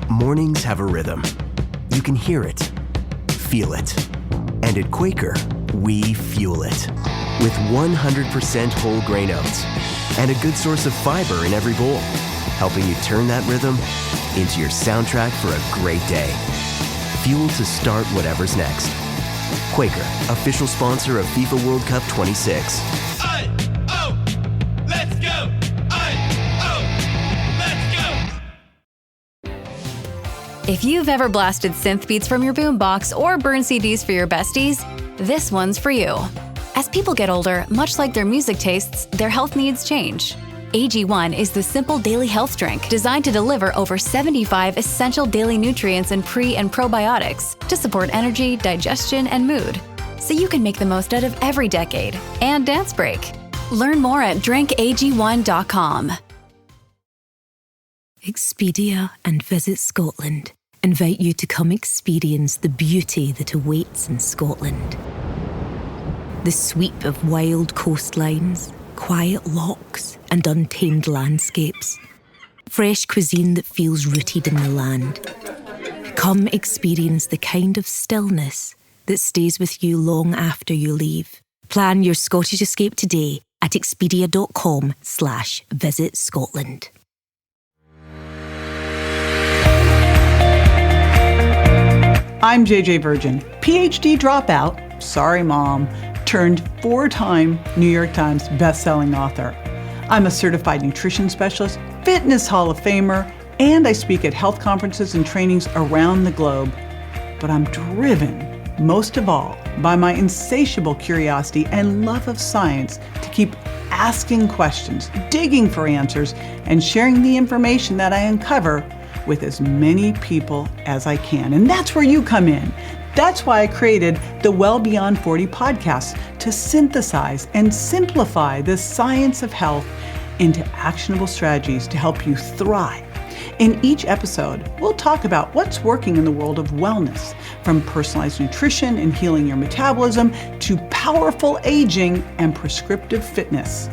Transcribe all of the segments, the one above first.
Mornings have a rhythm. You can hear it, feel it. And at Quaker, we fuel it. With 100% whole grain oats and a good source of fiber in every bowl, helping you turn that rhythm into your soundtrack for a great day. Fuel to start whatever's next. Quaker, official sponsor of FIFA World Cup 26. Let's go! If you've ever blasted synth beats from your boombox or burned CDs for your besties, this one's for you. As people get older, much like their music tastes, their health needs change. AG1 is the simple daily health drink designed to deliver over 75 essential daily nutrients and pre- and probiotics to support energy, digestion, and mood, so you can make the most out of every decade and dance break. Learn more at drinkag1.com. Expedia and Visit Scotland invite you to come experience the beauty that awaits in Scotland. The sweep of wild coastlines, quiet lochs, and untamed landscapes. Fresh cuisine that feels rooted in the land. Come experience the kind of stillness that stays with you long after you leave. Plan your Scottish escape today at expedia.com/Visit Scotland. I'm JJ Virgin, PhD dropout, sorry mom, turned 4-time New York Times bestselling author. I'm a certified nutrition specialist, fitness Hall of Famer, and I speak at health conferences and trainings around the globe. But I'm driven, most of all, by my insatiable curiosity and love of science to keep asking questions, digging for answers, and sharing the information that I uncover with as many people as I can. And that's where you come in. That's why I created the Well Beyond 40 podcast, to synthesize and simplify the science of health into actionable strategies to help you thrive. In each episode, we'll talk about what's working in the world of wellness, from personalized nutrition and healing your metabolism to powerful aging and prescriptive fitness.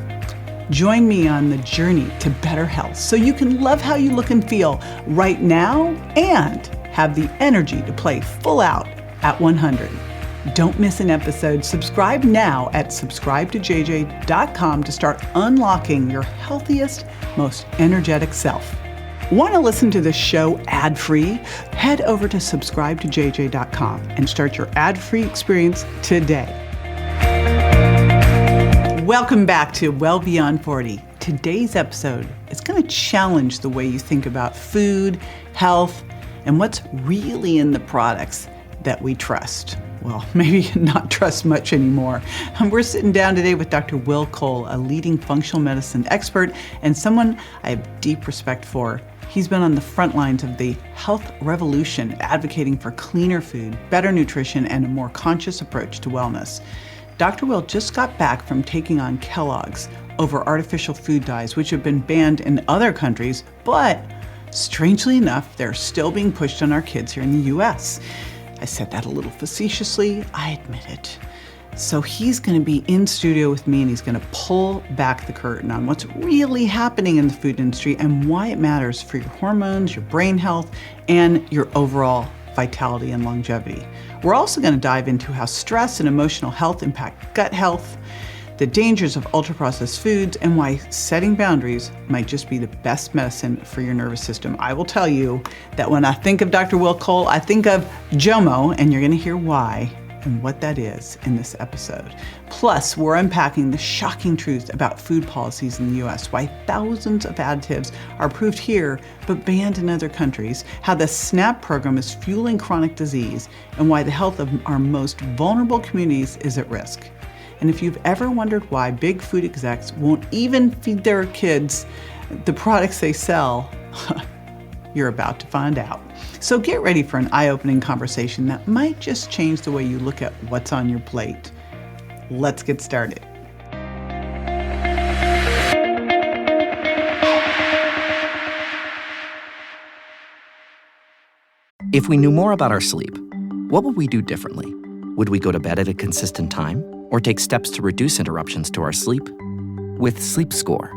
Join me on the journey to better health so you can love how you look and feel right now and have the energy to play full out at 100. Don't miss an episode. Subscribe now at subscribetojj.com to start unlocking your healthiest, most energetic self. Want to listen to the show ad-free? Head over to subscribetojj.com and start your ad-free experience today. Welcome back to Well Beyond 40. Today's episode is going to challenge the way you think about food, health, and what's really in the products that we trust. Well, maybe not trust much anymore. We're sitting down today with Dr. Will Cole, a leading functional medicine expert and someone I have deep respect for. He's been on the front lines of the health revolution, advocating for cleaner food, better nutrition, and a more conscious approach to wellness. Dr. Will just got back from taking on Kellogg's over artificial food dyes, which have been banned in other countries, but strangely enough, they're still being pushed on our kids here in the US. I said that a little facetiously, I admit it. So he's going to be in studio with me and he's going to pull back the curtain on what's really happening in the food industry and why it matters for your hormones, your brain health, and your overall vitality and longevity. We're also going to dive into how stress and emotional health impact gut health, the dangers of ultra-processed foods, and why setting boundaries might just be the best medicine for your nervous system. I will tell you that when I think of Dr. Will Cole, I think of JOMO, and you're going to hear why and what that is in this episode. Plus, we're unpacking the shocking truth about food policies in the US, why thousands of additives are approved here but banned in other countries, how the SNAP program is fueling chronic disease, and why the health of our most vulnerable communities is at risk. And if you've ever wondered why big food execs won't even feed their kids the products they sell, you're about to find out. So get ready for an eye-opening conversation that might just change the way you look at what's on your plate. Let's get started. If we knew more about our sleep, what would we do differently? Would we go to bed at a consistent time or take steps to reduce interruptions to our sleep? With Sleep Score,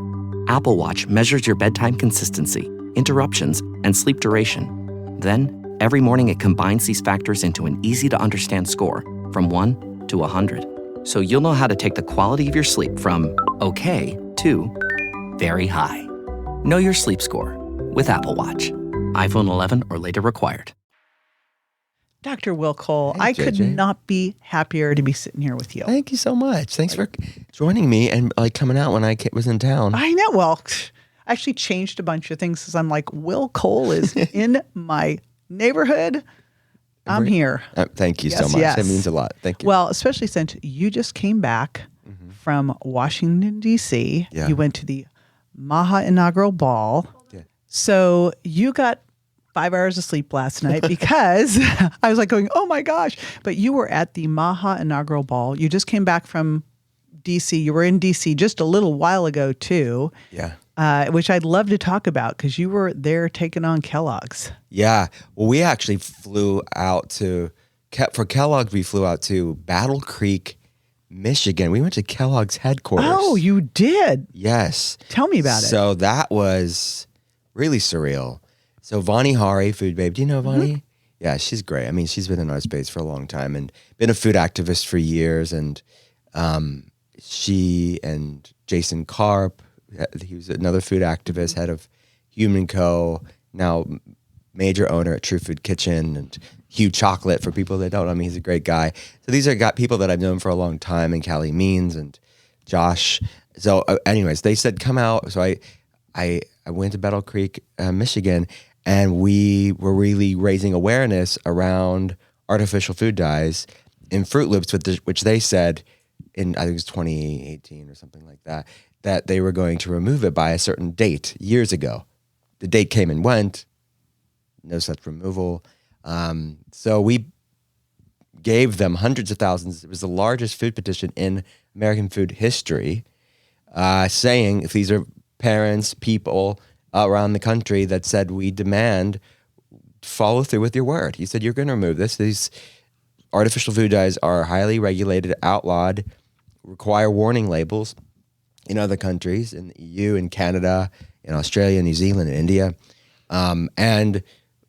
Apple Watch measures your bedtime consistency, interruptions, and sleep duration. Then, every morning it combines these factors into an easy-to-understand score from 1 to 100. So you'll know how to take the quality of your sleep from okay to very high. Know your sleep score with Apple Watch. iPhone 11 or later required. Dr. Will Cole, Hey, I could JJ. not be happier to be sitting here with you. Thank you so much. Thanks for joining me and like coming out when I was in town. I know. Well, I actually changed a bunch of things because I'm like, Will Cole is in my neighborhood. I'm here. Thank you so Yes, much. yes. That means a lot. Thank you. Well, especially since you just came back from Washington, D.C. Yeah. You went to the Maha inaugural ball. Yeah. So you got 5 hours of sleep last night because I was like going, oh my gosh. But you were at the Maha inaugural ball. You just came back from D.C. You were in D.C. just a little while ago too, Yeah. which I'd love to talk about because you were there taking on Kellogg's. Yeah. Well, we actually flew out for Kellogg, we flew out to Battle Creek, Michigan. We went to Kellogg's headquarters. Oh, you did? Yes. Tell me about it. So that was really surreal. So Vani Hari, Food Babe. Do you know Vani? Yeah, she's great. I mean, she's been in our space for a long time and been a food activist for years. And she and Jason Karp, he was another food activist, head of Human Co., now major owner at True Food Kitchen and Hugh Chocolate for people that don't know. I mean, he's a great guy. So these are people that I've known for a long time, and Callie Means and Josh. So anyways, they said, come out. So I went to Battle Creek, Michigan, and we were really raising awareness around artificial food dyes in Fruit Loops, which they said in, I think it was 2018 or something like that, that they were going to remove it by a certain date years ago. The date came and went, no such removal. So we gave them hundreds of thousands. It was the largest food petition in American food history, saying if these are parents, people around the country that said, we demand follow through with your word. You said you're going to remove this. These artificial food dyes are highly regulated, outlawed, require warning labels in other countries, in the EU, in Canada, in Australia, New Zealand, and India. And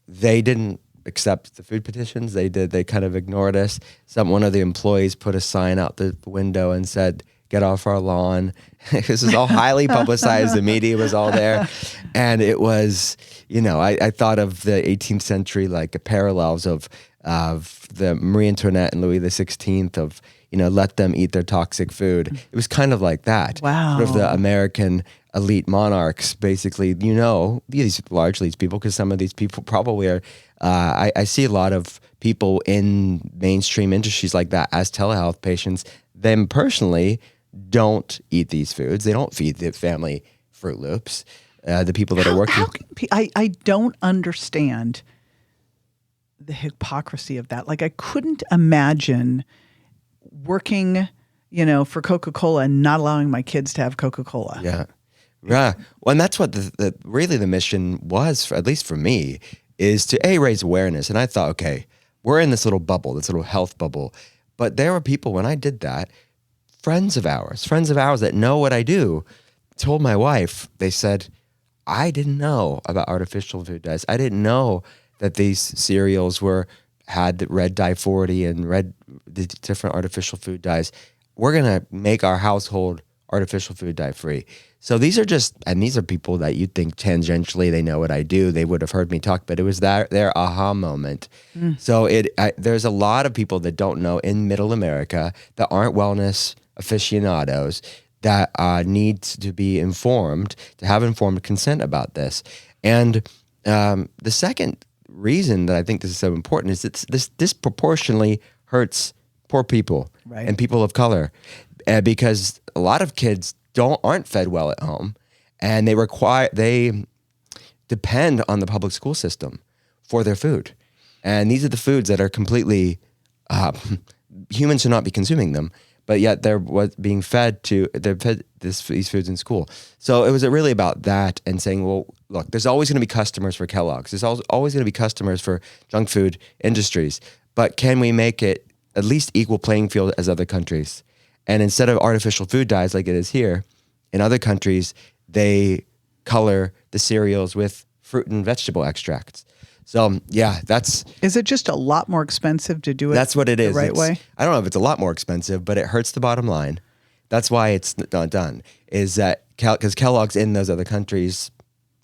they didn't accept the food petitions. They did. They kind of ignored us. One of the employees put a sign out the window and said, get off our lawn. This is all highly publicized. The media was all there. And it was, I thought of the 18th century, like parallels of the Marie Antoinette and Louis XVI of, let them eat their toxic food. It was kind of like that. Wow. Sort of the American elite monarchs, basically, these largely these people, because some of these people probably are, I see a lot of people in mainstream industries like that as telehealth patients. Them personally don't eat these foods. They don't feed the family Fruit Loops. The people that are working. I don't understand the hypocrisy of that. Like, I couldn't imagine working, for Coca-Cola and not allowing my kids to have Coca-Cola. Yeah. Yeah. Well, and that's what really the mission was, at least for me, is to raise awareness. And I thought, okay, we're in this little bubble, this little health bubble. But there were people, when I did that, friends of ours that know what I do, told my wife, they said, I didn't know about artificial food dyes. I didn't know that these cereals had the red dye 40 and the different artificial food dyes. We're going to make our household artificial food dye free. So these are people that you'd think tangentially they know what I do. They would have heard me talk, but it was their aha moment. So there's a lot of people that don't know in middle America that aren't wellness aficionados that need to be informed, to have informed consent about this. And the second reason that I think this is so important is that this disproportionately hurts poor people and people of color, because a lot of kids aren't fed well at home, and they depend on the public school system for their food. And these are the foods that are completely humans should not be consuming them, but yet they're being fed these foods in school. So it was really about that and saying, well, look, there's always going to be customers for Kellogg's. There's always going to be customers for junk food industries, but can we make it at least equal playing field as other countries? And instead of artificial food dyes like it is here, in other countries, they color the cereals with fruit and vegetable extracts. So yeah, Is it just a lot more expensive to do it? That's what it is. The right way? I don't know if it's a lot more expensive, but it hurts the bottom line. That's why it's not done. Is that because Kellogg's in those other countries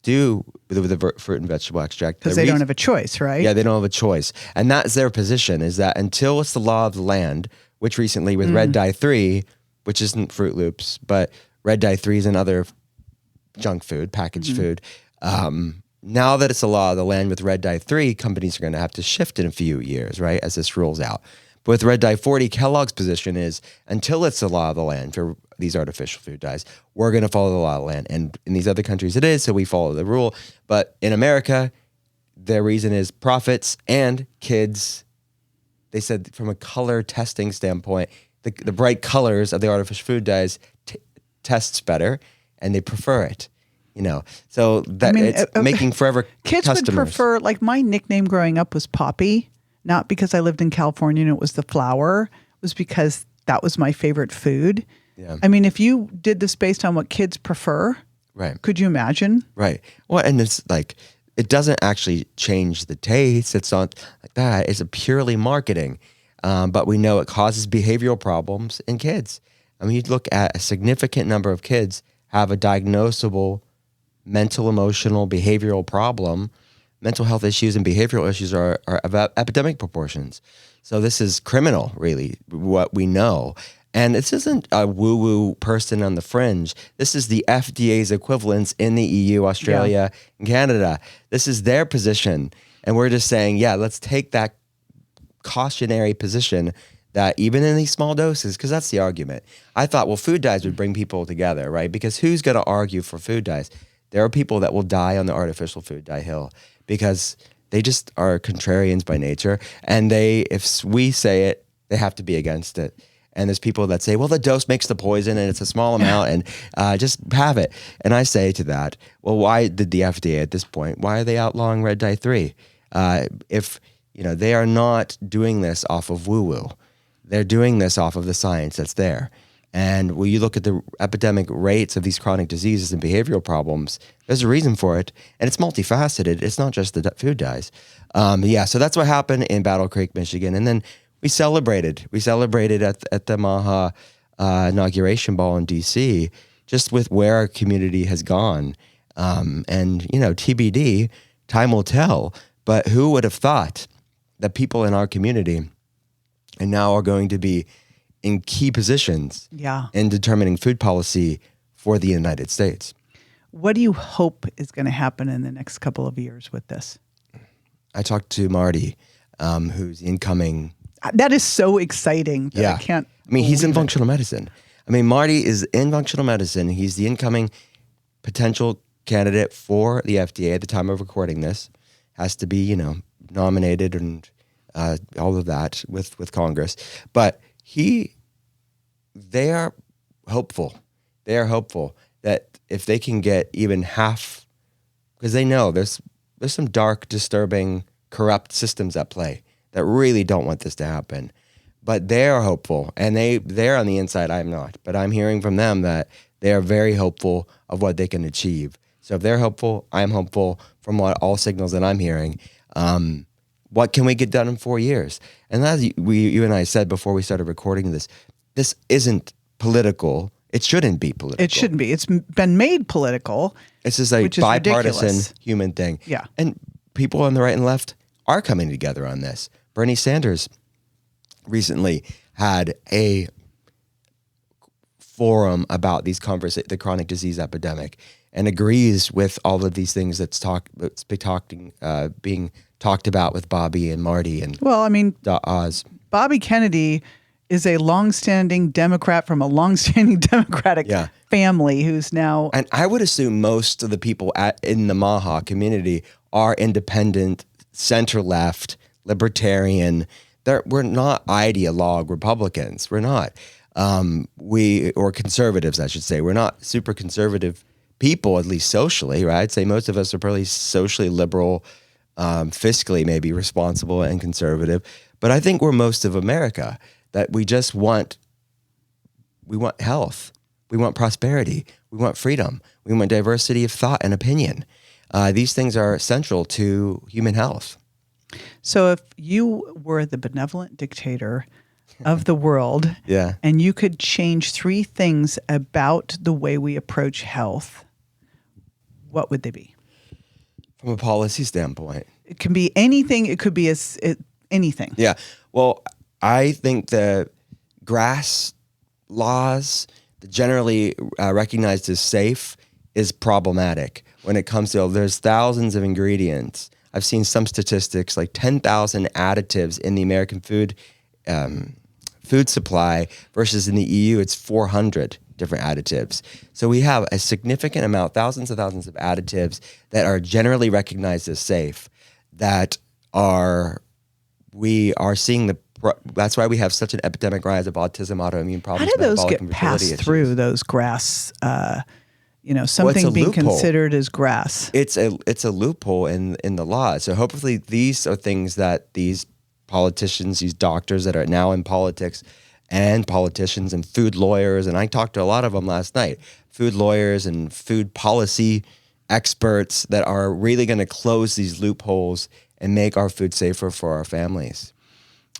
do with the fruit and vegetable extract Because they don't have a choice, right? Yeah, they don't have a choice, and that's their position. Is that until it's the law of the land, which recently with Red Dye 3, which isn't Fruit Loops, but Red Dye 3 is another junk food, packaged food. Now that it's the law of the land with Red Dye 3, companies are going to have to shift in a few years, right, as this rolls out. But with Red Dye 40, Kellogg's position is until it's the law of the land for these artificial food dyes, we're going to follow the law of the land. And in these other countries it is, so we follow the rule. But in America, their reason is profits and kids. They said from a color testing standpoint, the bright colors of the artificial food dyes tests better, and they prefer it. So that it's making forever kids customers. Would prefer, like my nickname growing up was Poppy, not because I lived in California and it was the flower, it was because that was my favorite food. Yeah. I mean, if you did this based on what kids prefer, right? Could you imagine? Right. Well, and it's like, it doesn't actually change the taste. It's not like that. It's a purely marketing. But we know it causes behavioral problems in kids. I mean, you look at a significant number of kids have a diagnosable mental, emotional, behavioral problem. Mental health issues and behavioral issues are of epidemic proportions. So this is criminal, really, what we know. And this isn't a woo-woo person on the fringe. This is the FDA's equivalents in the EU, Australia, and Canada. This is their position. And we're just saying, yeah, let's take that cautionary position that even in these small doses, because that's the argument. I thought, well, food dyes would bring people together, right? Because who's going to argue for food dyes? There are people that will die on the artificial food dye hill because they just are contrarians by nature. And if we say it, they have to be against it. And there's people that say, well, the dose makes the poison and it's a small amount and just have it. And I say to that, well, why did the FDA at this point, why are they outlawing Red Dye 3? If they are not doing this off of woo-woo. They're doing this off of the science that's there. And when you look at the epidemic rates of these chronic diseases and behavioral problems, there's a reason for it. And it's multifaceted. It's not just the food dyes. So that's what happened in Battle Creek, Michigan. And then we celebrated. We celebrated at the Maha inauguration ball in D.C., just with where our community has gone. TBD, time will tell. But who would have thought that people in our community and now are going to be in key positions in determining food policy for the United States? What do you hope is going to happen in the next couple of years with this? I talked to Marty, who's incoming. That is so exciting. That I can't. I mean, he's in functional medicine. I mean, Marty is in functional medicine. He's the incoming potential candidate for the FDA at the time of recording this. Has to be, nominated and all of that with Congress. But they are hopeful. They are hopeful that if they can get even half, because they know there's some dark, disturbing, corrupt systems at play that really don't want this to happen. But they are hopeful, and they're on the inside. I'm not, but I'm hearing from them that they are very hopeful of what they can achieve. So if they're hopeful, I'm hopeful from all signals that I'm hearing. What can we get done in 4 years? And as you and I said before we started recording this isn't political. It shouldn't be political. It shouldn't be. It's been made political. It's just a bipartisan ridiculous. Human thing. Yeah. And people on the right and left are coming together on this. Bernie Sanders recently had a forum about the chronic disease epidemic and agrees with all of these things that's being talked about with Bobby and Marty and Oz. Bobby Kennedy is a longstanding Democrat from a longstanding Democratic family who's now... And I would assume most of the people in the Maha community are independent, center-left, libertarian. We're not ideologue Republicans. We're not. Or conservatives, I should say. We're not super conservative people, at least socially, right? I'd say most of us are probably socially liberal, fiscally maybe responsible and conservative. But I think we're most of America, that we want health. We want prosperity. We want freedom. We want diversity of thought and opinion. These things are essential to human health. So if you were the benevolent dictator of the world, Yeah. and you could change 3 things about the way we approach health, what would they be? From a policy standpoint. It can be anything. It could be anything. Yeah. Well, I think the grass laws, generally recognized as safe, is problematic when it comes to, there's thousands of ingredients. I've seen some statistics like 10,000 additives in the American food supply versus in the EU, it's 400 different additives. So we have a significant amount, thousands and thousands of additives that are generally recognized as safe we are seeing that's why we have such an epidemic rise of autism, autoimmune problems. How do those metabolic get and fertility passed issues. through those grass? Something being loophole. considered as grass. It's a loophole in the law. So hopefully these are things that these politicians, these doctors that are now in politics, and politicians and food lawyers, and I talked to a lot of them last night, food lawyers and food policy experts that are really going to close these loopholes and make our food safer for our families.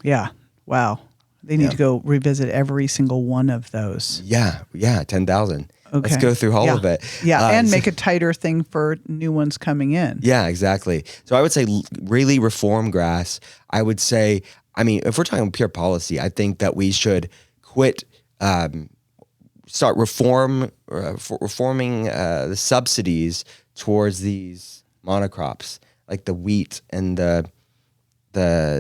Yeah. Wow. They need to go revisit every single one of those. Yeah, 10,000. Okay. Let's go through all of it. Yeah, and make a tighter thing for new ones coming in. Yeah, exactly. So I would say really reform grass. I would say, if we're talking pure policy, I think that we should quit, start reforming the subsidies towards these monocrops, like the wheat and the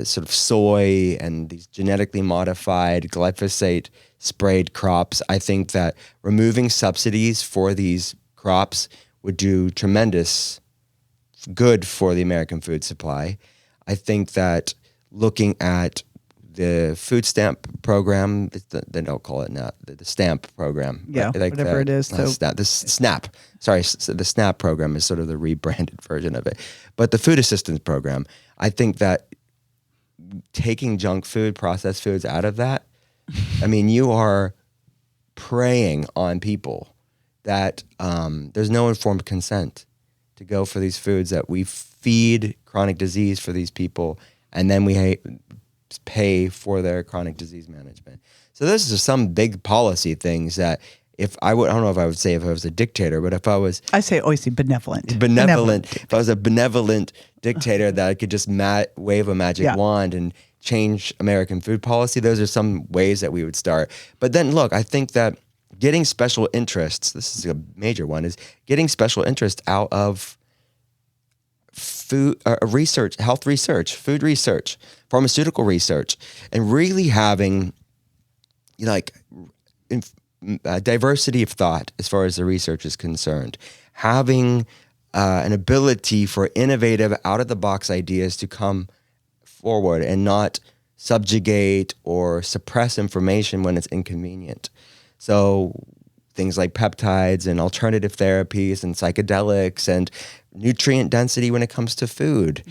sort of soy and these genetically modified glyphosate sprayed crops. I think that removing subsidies for these crops would do tremendous good for the American food supply. I think that looking at the food stamp program, they don't call it now, the stamp program. Yeah, whatever it is. The SNAP. Sorry, the SNAP program is sort of the rebranded version of it. But the food assistance program, I think that taking junk food, processed foods out of that, you are preying on people that there's no informed consent to go for these foods that we feed chronic disease for these people, and then we pay for their chronic disease management. So those are some big policy things that I don't know if I would say if I was a dictator, but if I was... I say always benevolent. If I was a benevolent dictator that I could just wave a magic wand and change American food policy, those are some ways that we would start. But then look, I think that getting special interests, this is a major one, is getting special interest out of food research, health research, food research, pharmaceutical research, and really having diversity of thought as far as the research is concerned, having an ability for innovative, out-of-the-box ideas to come forward and not subjugate or suppress information when it's inconvenient. So things like peptides and alternative therapies and psychedelics and nutrient density when it comes to food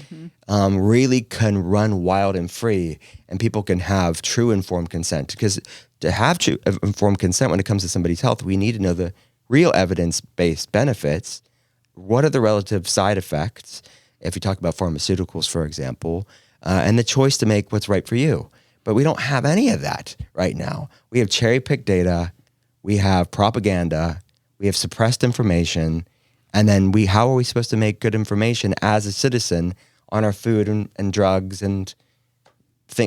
really can run wild and free, and people can have true informed consent. Because to have true informed consent when it comes to somebody's health, we need to know the real evidence-based benefits. What are the relative side effects, if you talk about pharmaceuticals, for example, and the choice to make what's right for you. But we don't have any of that right now. We have cherry-picked data, we have propaganda, we have suppressed information, and then how are we supposed to make good information as a citizen on our food and drugs and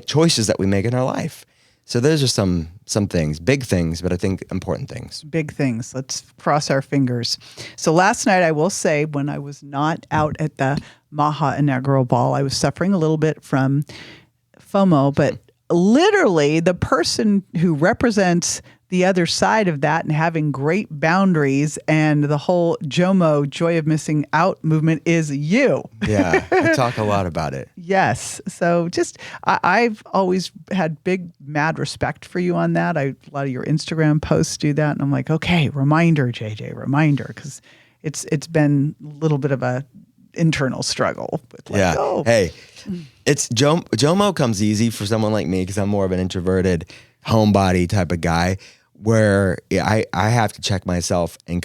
choices that we make in our life? So those are some things, big things, but I think important things. Big things. Let's cross our fingers. So last night, I will say, when I was not out at the Maha inaugural ball, I was suffering a little bit from FOMO, but literally the person who represents the other side of that and having great boundaries and the whole JOMO, joy of missing out movement is you. Yeah, I talk a lot about it. Yes. So I've always had big, mad respect for you on that. A lot of your Instagram posts do that. And I'm like, okay, reminder, JJ, reminder. Because it's been a little bit of a internal struggle. With Hey, it's JOMO comes easy for someone like me because I'm more of an introverted homebody type of guy, where I have to check myself and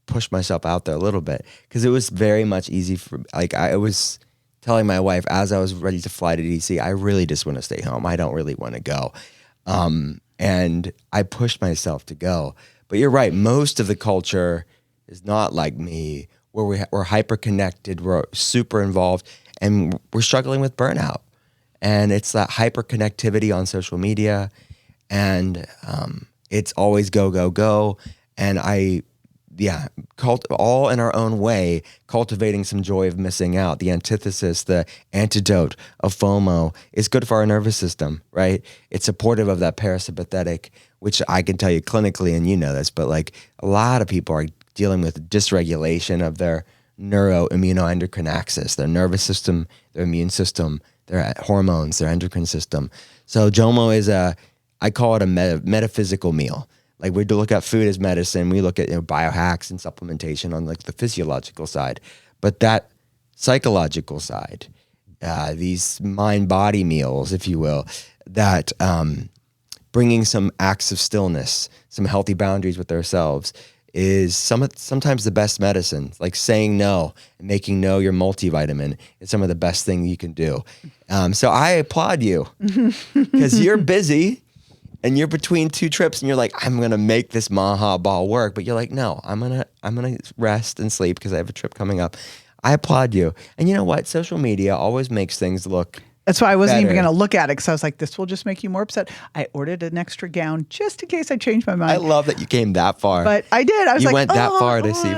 push myself out there a little bit because it was very much easy for, like, I was telling my wife as I was ready to fly to DC, I really just want to stay home. I don't really want to go. And I pushed myself to go. But you're right. Most of the culture is not like me, where we're hyper connected, we're super involved, and we're struggling with burnout. And it's that hyper connectivity on social media, and it's always go, go, go. And all in our own way, cultivating some joy of missing out. The antithesis, the antidote of FOMO is good for our nervous system, right? It's supportive of that parasympathetic, which I can tell you clinically, and you know this, but like a lot of people are dealing with dysregulation of their neuroimmunoendocrine axis, their nervous system, their immune system, their hormones, their endocrine system. So JOMO is I call it a metaphysical meal. Like we look at food as medicine, we look at biohacks and supplementation on like the physiological side, but that psychological side, these mind-body meals, if you will, that bringing some acts of stillness, some healthy boundaries with ourselves is sometimes the best medicine. Like saying no and making no your multivitamin is some of the best things you can do. So I applaud you because you're busy. And you're between two trips and you're like, I'm going to make this Maha ball work. But you're like, no, I'm going to rest and sleep because I have a trip coming up. I applaud you. And you know what? Social media always makes things look That's why I wasn't even better. going to look at it because I was like, this will just make you more upset. I ordered an extra gown just in case I changed my mind. I love that you came that far. But I did. I was You like, went that far to see.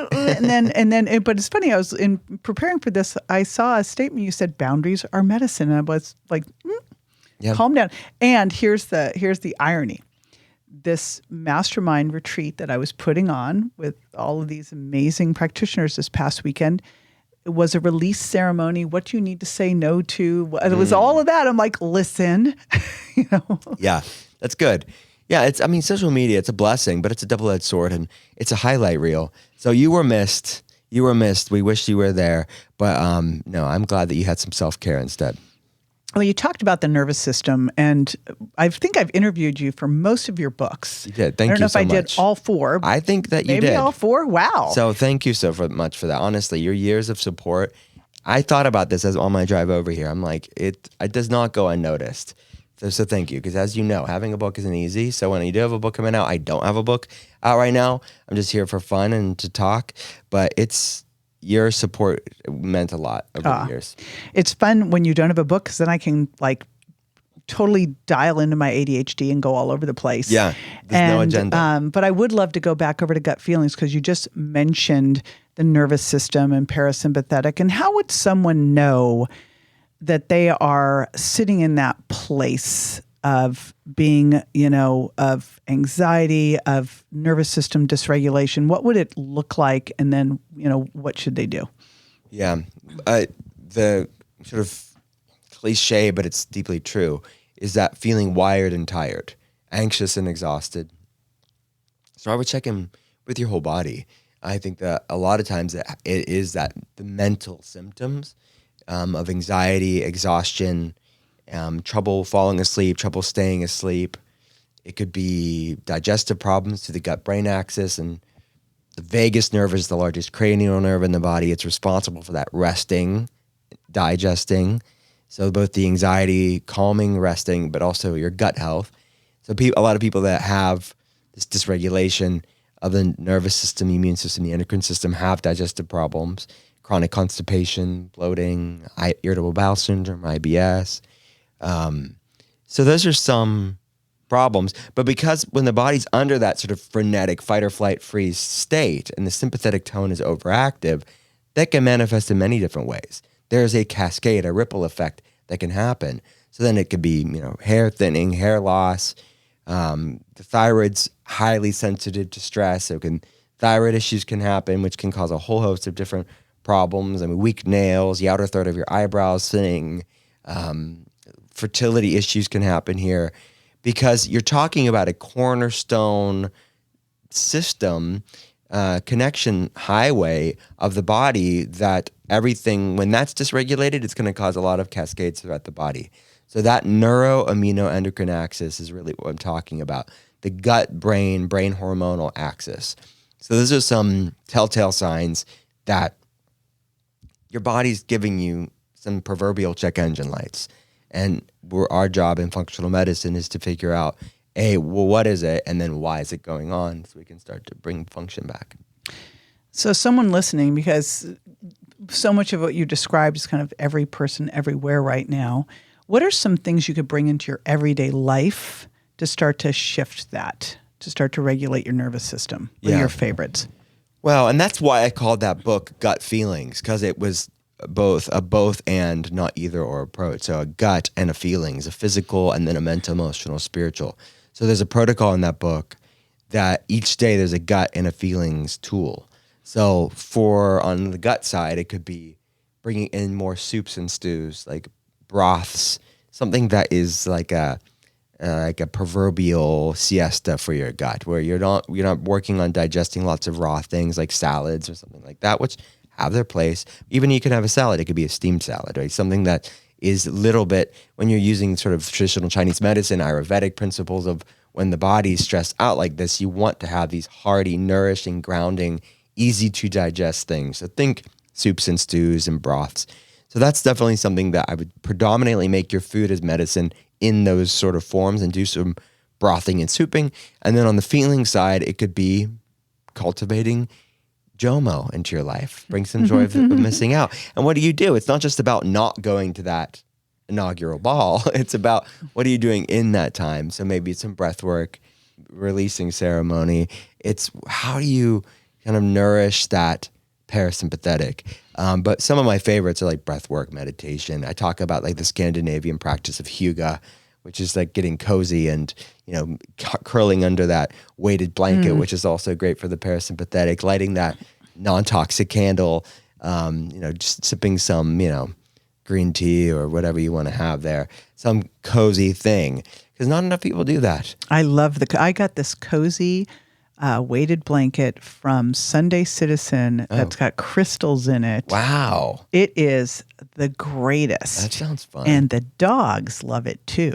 But it's funny. I was in preparing for this. I saw a statement. You said boundaries are medicine. And I was like, Yeah. calm down. And here's the irony. This mastermind retreat that I was putting on with all of these amazing practitioners this past weekend, it was a release ceremony. What do you need to say no to? It was all of that. I'm like, listen, Yeah, that's good. Yeah, social media, it's a blessing, but it's a double-edged sword, and it's a highlight reel. So you were missed. We wish you were there. But no, I'm glad that you had some self-care instead. Well, you talked about the nervous system, and I think I've interviewed you for most of your books. You did. Thank you I don't know if so I much. did all four. I think that you Maybe did. all four? Wow. So thank you so much for that. Honestly, your years of support. I thought about this as on my drive over here. I'm like, it does not go unnoticed. So thank you. Because as you know, having a book isn't easy. So when you do have a book coming out, I don't have a book out right now. I'm just here for fun and to talk. But your support meant a lot over the years. It's fun when you don't have a book because then I can totally dial into my ADHD and go all over the place. Yeah, there's no agenda. But I would love to go back over to gut feelings because you just mentioned the nervous system and parasympathetic. And how would someone know that they are sitting in that place of being, of anxiety, of nervous system dysregulation? What would it look like? And then, what should they do? Yeah. The sort of cliche, but it's deeply true, is that feeling wired and tired, anxious and exhausted. So I would check in with your whole body. I think that a lot of times it is that the mental symptoms of anxiety, exhaustion, trouble falling asleep, trouble staying asleep. It could be digestive problems to the gut-brain axis, and the vagus nerve is the largest cranial nerve in the body. It's responsible for that resting, digesting. So both the anxiety, calming, resting, but also your gut health. So a lot of people that have this dysregulation of the nervous system, the immune system, the endocrine system have digestive problems, chronic constipation, bloating, irritable bowel syndrome, IBS. So those are some problems. But because when the body's under that sort of frenetic fight or flight freeze state and the sympathetic tone is overactive, that can manifest in many different ways. There's a cascade, a ripple effect that can happen. So then it could be, hair thinning, hair loss. The thyroid's highly sensitive to stress. So thyroid issues can happen, which can cause a whole host of different problems. Weak nails, the outer third of your eyebrows thinning, fertility issues can happen here because you're talking about a cornerstone system, connection highway of the body that everything, when that's dysregulated, it's going to cause a lot of cascades throughout the body. So that neuroimmunoendocrine axis is really what I'm talking about. The gut-brain, brain hormonal axis. So those are some telltale signs that your body's giving you some proverbial check engine lights. And our job in functional medicine is to figure out, well, what is it? And then why is it going on? So we can start to bring function back. So someone listening, because so much of what you described is kind of every person everywhere right now, what are some things you could bring into your everyday life to start to shift that, to start to regulate your nervous system? What are your favorites? Well, and that's why I called that book Gut Feelings, because it was both and, not either or approach. So a gut and a feelings, a physical and then a mental, emotional, spiritual. So there's a protocol in that book that each day there's a gut and a feelings tool. So on the gut side, it could be bringing in more soups and stews, like broths, something that is like a proverbial siesta for your gut, where you're not working on digesting lots of raw things like salads or something like that, which have their place. Even you can have a salad; it could be a steamed salad, right? Something that is a little bit, when you're using sort of traditional Chinese medicine, Ayurvedic principles of when the body's stressed out like this, you want to have these hearty, nourishing, grounding, easy to digest things. So think soups and stews and broths. So that's definitely something that I would predominantly make your food as medicine in those sort of forms, and do some brothing and souping. And then on the feeling side, it could be cultivating JOMO into your life. Bring some joy of missing out. And what do? It's not just about not going to that inaugural ball. It's about what are you doing in that time? So maybe it's some breath work, releasing ceremony. It's how do you kind of nourish that parasympathetic. But some of my favorites are like breath work, meditation. I talk about like the Scandinavian practice of hygge, which is like getting cozy and, curling under that weighted blanket, which is also great for the parasympathetic, lighting that non-toxic candle, just sipping some, green tea or whatever you want to have there, some cozy thing, because not enough people do that. I got this cozy weighted blanket from Sunday Citizen that's got crystals in it. Wow. It is the greatest. That sounds fun. And the dogs love it too.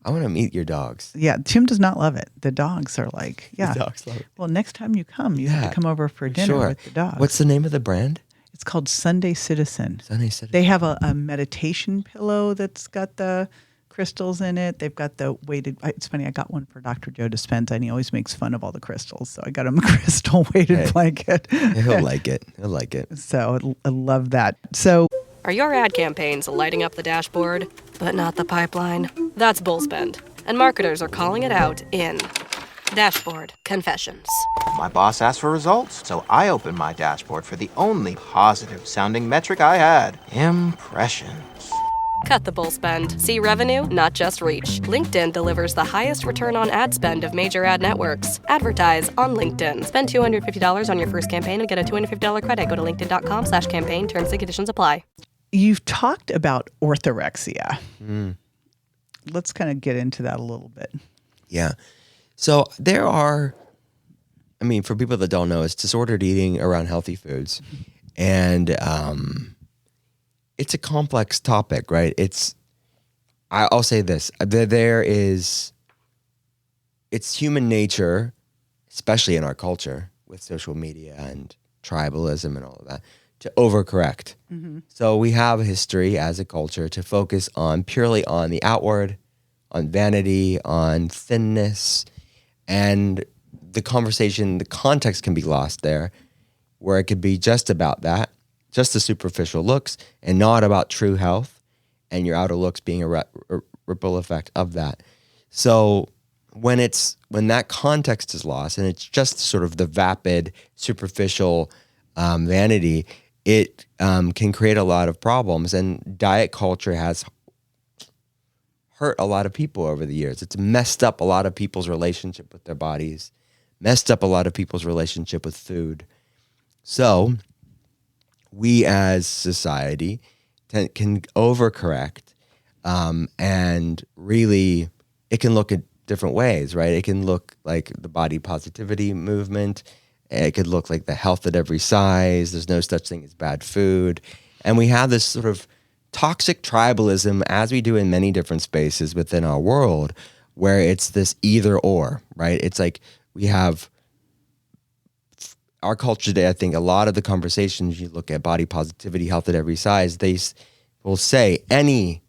I want to meet your dogs. Yeah, Tim does not love it. The dogs are like, yeah. The dogs love it. Well, next time you come, you have to come over for dinner with the dogs. What's the name of the brand? It's called Sunday Citizen. Sunday Citizen. They have a meditation pillow that's got the crystals in it. They've got the weighted. It's funny. I got one for Dr. Joe Dispenza, and he always makes fun of all the crystals. So I got him a crystal weighted blanket. He'll like it. He'll like it. So I love that. So are your ad campaigns lighting up the dashboard, but not the pipeline? That's bull spend, and marketers are calling it out in Dashboard Confessions. My boss asked for results, so I opened my dashboard for the only positive-sounding metric I had: impressions. Cut the bull spend. See revenue, not just reach. LinkedIn delivers the highest return on ad spend of major ad networks. Advertise on LinkedIn. Spend $250 on your first campaign and get a $250 credit. Go to linkedin.com/campaign. Terms and conditions apply. You've talked about orthorexia. Let's kind of get into that a little bit. Yeah. So there are, for people that don't know, it's disordered eating around healthy foods. And it's a complex topic, right? I'll say this, it's human nature, especially in our culture with social media and tribalism and all of that, to overcorrect. So we have a history as a culture to focus purely on the outward, on vanity, on thinness, and the context can be lost there, where it could be just about that, just the superficial looks, and not about true health and your outer looks being a ripple effect of that. So when that context is lost and it's just sort of the vapid, superficial vanity, it can create a lot of problems. And diet culture has hurt a lot of people over the years. It's messed up a lot of people's relationship with their bodies, messed up a lot of people's relationship with food. So we as society can overcorrect, and really it can look at different ways, right? It can look like the body positivity movement. It could look like the health at every size. There's no such thing as bad food. And we have this sort of toxic tribalism, as we do in many different spaces within our world, where it's this either or, right? It's like we have our culture today, I think a lot of the conversations, you look at body positivity, health at every size, they will say any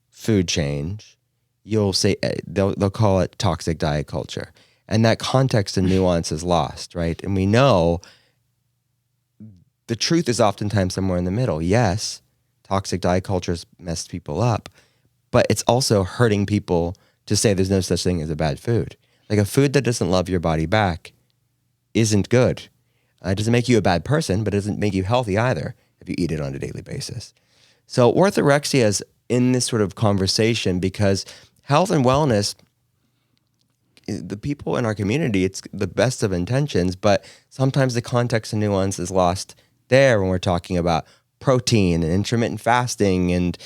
food change, you'll say, they'll call it toxic diet culture. And that context and nuance is lost, right? And we know the truth is oftentimes somewhere in the middle. Yes, toxic diet culture has messed people up, but it's also hurting people to say there's no such thing as a bad food. Like a food that doesn't love your body back isn't good. It doesn't make you a bad person, but it doesn't make you healthy either if you eat it on a daily basis. So orthorexia is in this sort of conversation because health and wellness, the people in our community, it's the best of intentions, but sometimes the context and nuance is lost there when we're talking about protein and intermittent fasting, and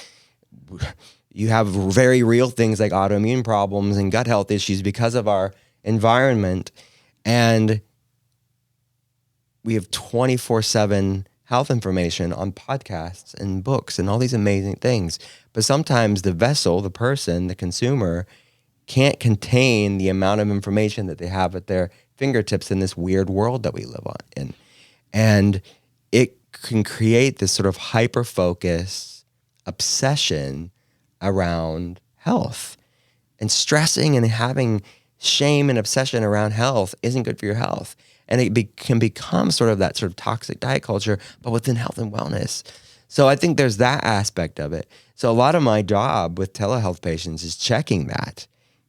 you have very real things like autoimmune problems and gut health issues because of our environment. And we have 24/7 health information on podcasts and books and all these amazing things. But sometimes the vessel, the person, the consumer, can't contain the amount of information that they have at their fingertips in this weird world that we live in. And it can create this sort of hyper-focus obsession around health. And stressing and having shame and obsession around health isn't good for your health. And it can become sort of that sort of toxic diet culture, but within health and wellness. So I think there's that aspect of it. So a lot of my job with telehealth patients is checking that.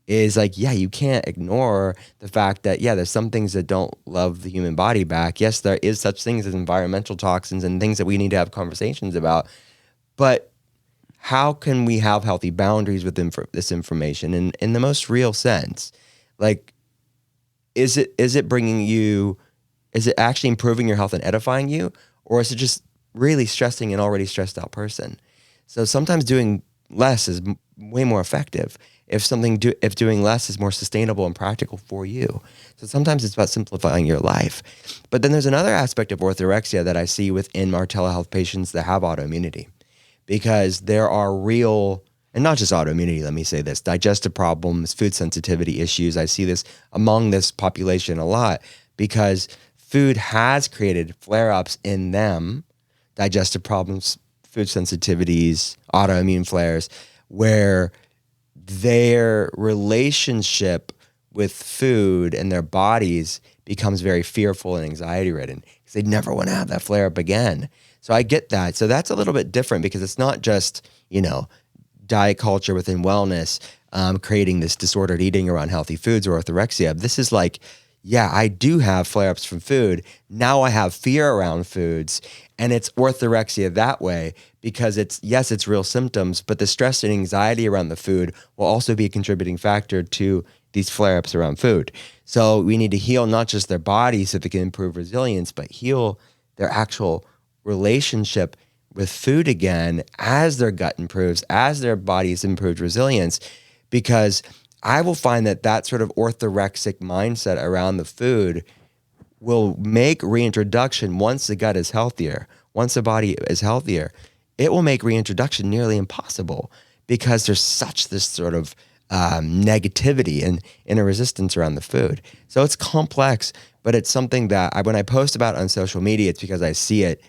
Is like, yeah, you can't ignore the fact that, yeah, there's some things that don't love the human body back. Yes, there is such things as environmental toxins and things that we need to have conversations about. But how can we have healthy boundaries with this information in the most real sense? Like, is it actually improving your health and edifying you? Or is it just really stressing an already stressed out person? So sometimes doing less is way more effective if doing less is more sustainable and practical for you. So sometimes it's about simplifying your life. But then there's another aspect of orthorexia that I see within our telehealth patients that have autoimmunity, because there are real, and not just autoimmunity, let me say this, digestive problems, food sensitivity issues. I see this among this population a lot because food has created flare-ups in them, digestive problems, food sensitivities, autoimmune flares, where their relationship with food and their bodies becomes very fearful and anxiety-ridden because they never want to have that flare-up again. So I get that. So that's a little bit different because it's not just, diet culture within wellness creating this disordered eating around healthy foods or orthorexia. This is like, yeah, I do have flare-ups from food. Now I have fear around foods, and it's orthorexia that way because it's real symptoms, but the stress and anxiety around the food will also be a contributing factor to these flare-ups around food. So we need to heal not just their body so they can improve resilience, but heal their actual relationship with food again as their gut improves, as their body's improved resilience, because I will find that sort of orthorexic mindset around the food will make reintroduction once the gut is healthier, once the body is healthier, it will make reintroduction nearly impossible because there's such this sort of negativity and a resistance around the food. So it's complex, but it's something that when I post about on social media, it's because I see it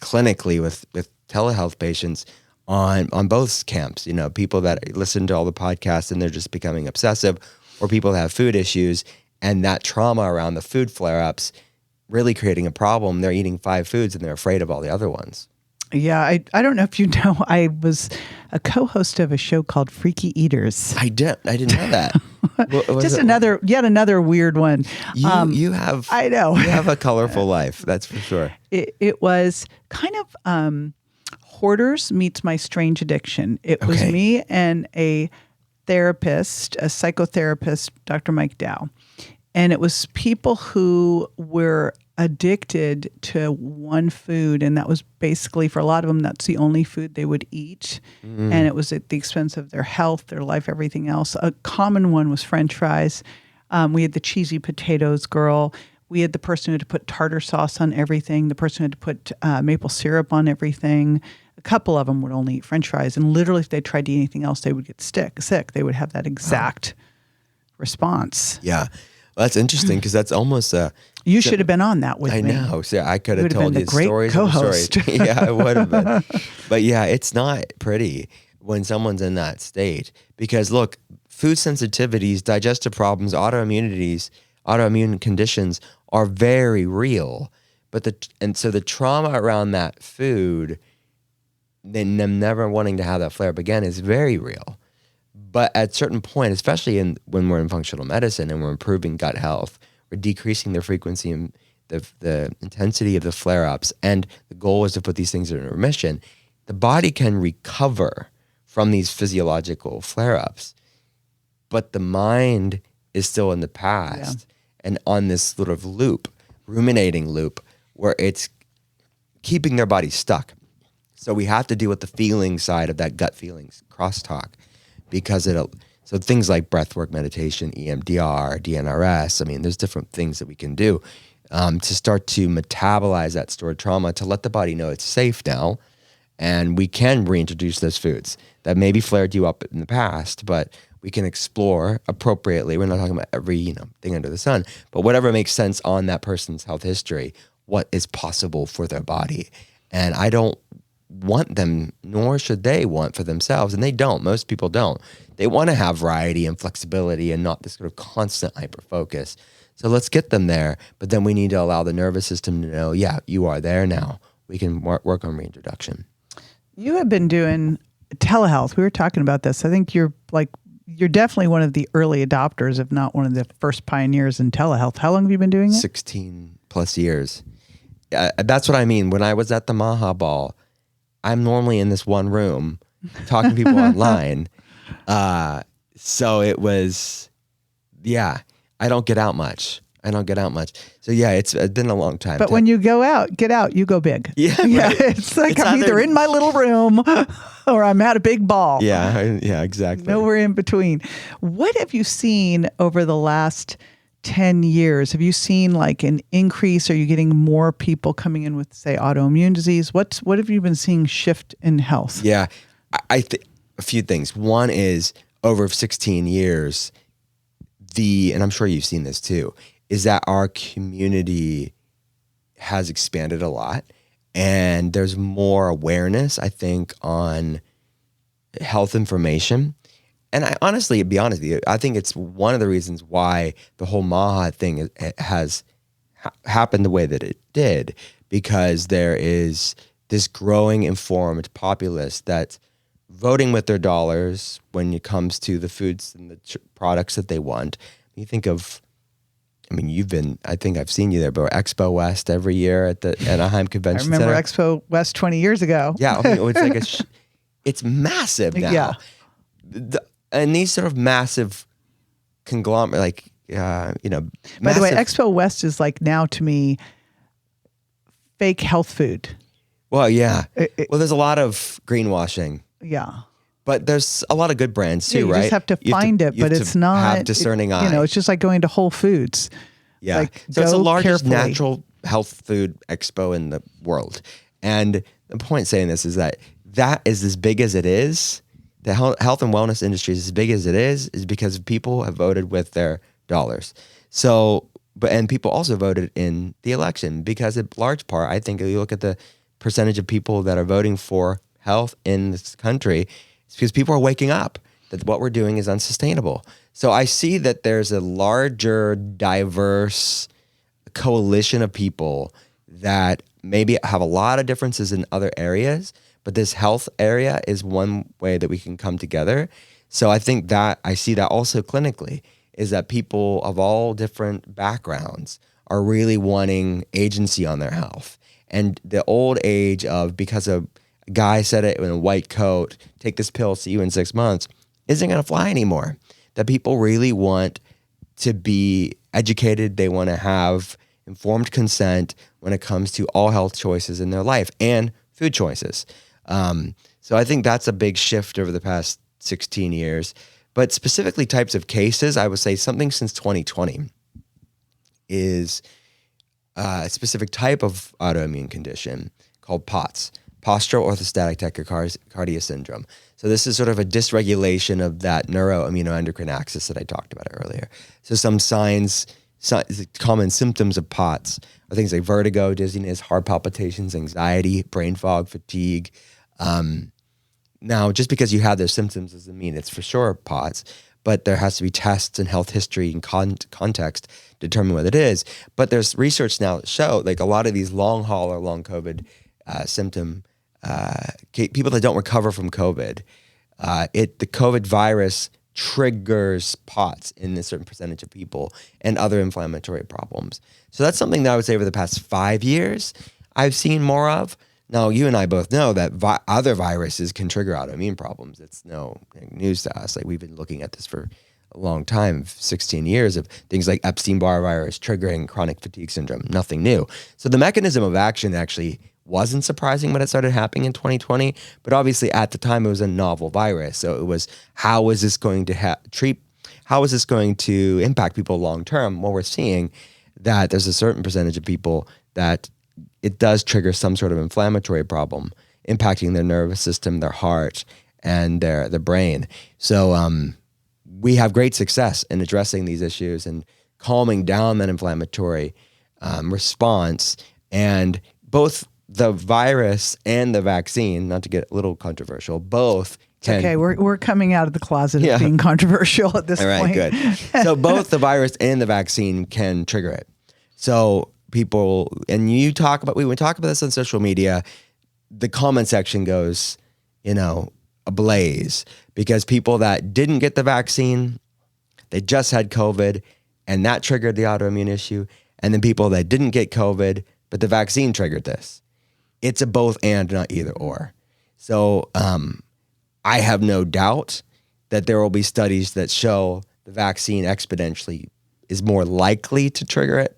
clinically with telehealth patients on both camps, people that listen to all the podcasts and they're just becoming obsessive, or people that have food issues and that trauma around the food flare-ups really creating a problem. They're eating 5 foods and they're afraid of all the other ones. Yeah, I don't know if you know, I was a co-host of a show called Freaky Eaters. I didn't know that. Just yet another weird one. You have, I know, you have a colorful life, that's for sure. It was kind of Hoarders meets My Strange Addiction. It was me and a therapist, a psychotherapist, Dr. Mike Dow. And it was people who were addicted to one food, and that was basically, for a lot of them, that's the only food they would eat. And it was at the expense of their health, their life, everything else. A common one was French fries. We had the cheesy potatoes girl. We had the person who had to put tartar sauce on everything, the person who had to put maple syrup on everything. A couple of them would only eat French fries, and literally if they tried to eat anything else, they would get sick. They would have that exact response. Yeah. Well, that's interesting because that's almost You should have been on that with me. I know. So I could have Would have told been you the great stories. co-host. Of the stories. Yeah, it would have been. But yeah, it's not pretty when someone's in that state because look, food sensitivities, digestive problems, autoimmune conditions are very real. So the trauma around that food, then them never wanting to have that flare up again is very real. But at a certain point, especially when we're in functional medicine and we're improving gut health, we're decreasing the frequency and the intensity of the flare-ups, and the goal is to put these things in remission, the body can recover from these physiological flare-ups. But the mind is still in the past and on this sort of ruminating loop, where it's keeping their body stuck. So we have to deal with the feeling side of that gut feelings crosstalk, because so things like breathwork, meditation, EMDR, DNRS, I mean, there's different things that we can do to start to metabolize that stored trauma, to let the body know it's safe now, and we can reintroduce those foods that maybe flared you up in the past, but we can explore appropriately. We're not talking about every thing under the sun, but whatever makes sense on that person's health history, what is possible for their body. And I don't want them, nor should they want for themselves, and they don't. Most people don't. They want to have variety and flexibility and not this sort of constant hyper-focus. So let's get them there, but then we need to allow the nervous system to know, yeah, you are there now. We can work on reintroduction. You have been doing telehealth. We were talking about this. I think you're definitely one of the early adopters, if not one of the first pioneers in telehealth. How long have you been doing it? 16 plus years. That's what I mean. When I was at the Maha Ball, I'm normally in this one room talking to people online. So it was, I don't get out much. So yeah, it's been a long time. But when you get out, you go big. Yeah. Right. It's like I'm either in my little room or I'm at a big ball. Yeah, exactly. Nowhere in between. What have you seen over the last 10 years? Have you seen like an increase? Are you getting more people coming in with, say, autoimmune disease? What have you been seeing shift in health? Yeah, I think a few things. One is over 16 years, and I'm sure you've seen this too, is that our community has expanded a lot, and there's more awareness, I think, on health information. And I honestly, to be honest with you, I think it's one of the reasons why the whole Maha thing has happened the way that it did, because there is this growing informed populace that's voting with their dollars when it comes to the foods and the products that they want. You think of, I think I've seen you there, but Expo West every year at the Anaheim Convention Center. I remember Expo West 20 years ago. Yeah, it's like it's massive now. Yeah. And these sort of massive conglomerate, By the way, Expo West is like now to me fake health food. Well, yeah. There's a lot of greenwashing. Yeah. But there's a lot of good brands too, you right? just have to find it, but it's not have discerning eye. It's just like going to Whole Foods. Yeah. So it's the largest natural health food expo in the world. And the point saying this is that is as big as it is. The health and wellness industry is as big as it is because people have voted with their dollars. So, and people also voted in the election because in large part, I think if you look at the percentage of people that are voting for health in this country, it's because people are waking up that what we're doing is unsustainable. So I see that there's a larger, diverse coalition of people that maybe have a lot of differences in other areas, but this health area is one way that we can come together. So I think that I see that also clinically, is that people of all different backgrounds are really wanting agency on their health. And the old age of, because a guy said it in a white coat, take this pill, see you in 6 months, isn't going to fly anymore. That people really want to be educated. They want to have informed consent when it comes to all health choices in their life and food choices. So I think that's a big shift over the past 16 years. But specifically types of cases, I would say something since 2020 is a specific type of autoimmune condition called POTS, postural orthostatic tachycardia syndrome. So this is sort of a dysregulation of that neuroimmunoendocrine axis that I talked about earlier. So some signs common symptoms of POTS are things like vertigo, dizziness, heart palpitations, anxiety, brain fog, fatigue. Now, just because you have those symptoms doesn't mean it's for sure POTS, but there has to be tests and health history and context to determine what it is. But there's research now that show like a lot of these long haul or long COVID symptom people that don't recover from COVID, the COVID virus triggers POTS in a certain percentage of people and other inflammatory problems. So that's something that I would say over the past 5 years I've seen more of. Now, you and I both know that other viruses can trigger autoimmune problems. It's no news to us. Like we've been looking at this for a long time, 16 years of things like Epstein-Barr virus triggering chronic fatigue syndrome, nothing new. So the mechanism of action actually wasn't surprising when it started happening in 2020, but obviously at the time it was a novel virus. So it was, how is this going to how is this going to impact people long-term? Well, we're seeing that there's a certain percentage of people that it does trigger some sort of inflammatory problem impacting their nervous system, their heart, and their brain. So we have great success in addressing these issues and calming down that inflammatory response. And both the virus and the vaccine, not to get a little controversial, both can... Okay, we're coming out of the closet of being controversial at this point. All right, good. So both the virus and the vaccine can trigger it. So people, and we talk about this on social media, the comment section goes, ablaze, because people that didn't get the vaccine, they just had COVID, and that triggered the autoimmune issue. And then people that didn't get COVID, but the vaccine triggered this. It's a both and, not either or. So I have no doubt that there will be studies that show the vaccine exponentially is more likely to trigger it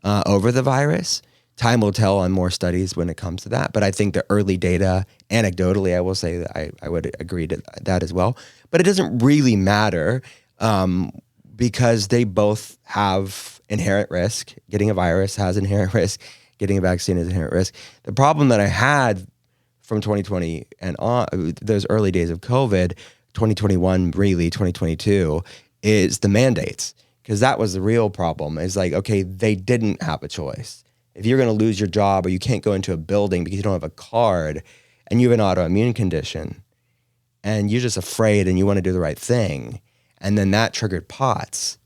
over the virus. Time will tell on more studies when it comes to that. But I think the early data, anecdotally, I will say that I would agree to that as well. But it doesn't really matter because they both have inherent risk. Getting a virus has inherent risk. Getting a vaccine is inherent risk. The problem that I had from 2020 and on, those early days of COVID, 2021, really 2022, is the mandates. Because that was the real problem. It's like, okay, they didn't have a choice. If you're going to lose your job or you can't go into a building because you don't have a card and you have an autoimmune condition and you're just afraid and you want to do the right thing, and then that triggered POTS,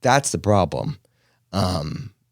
that's the problem.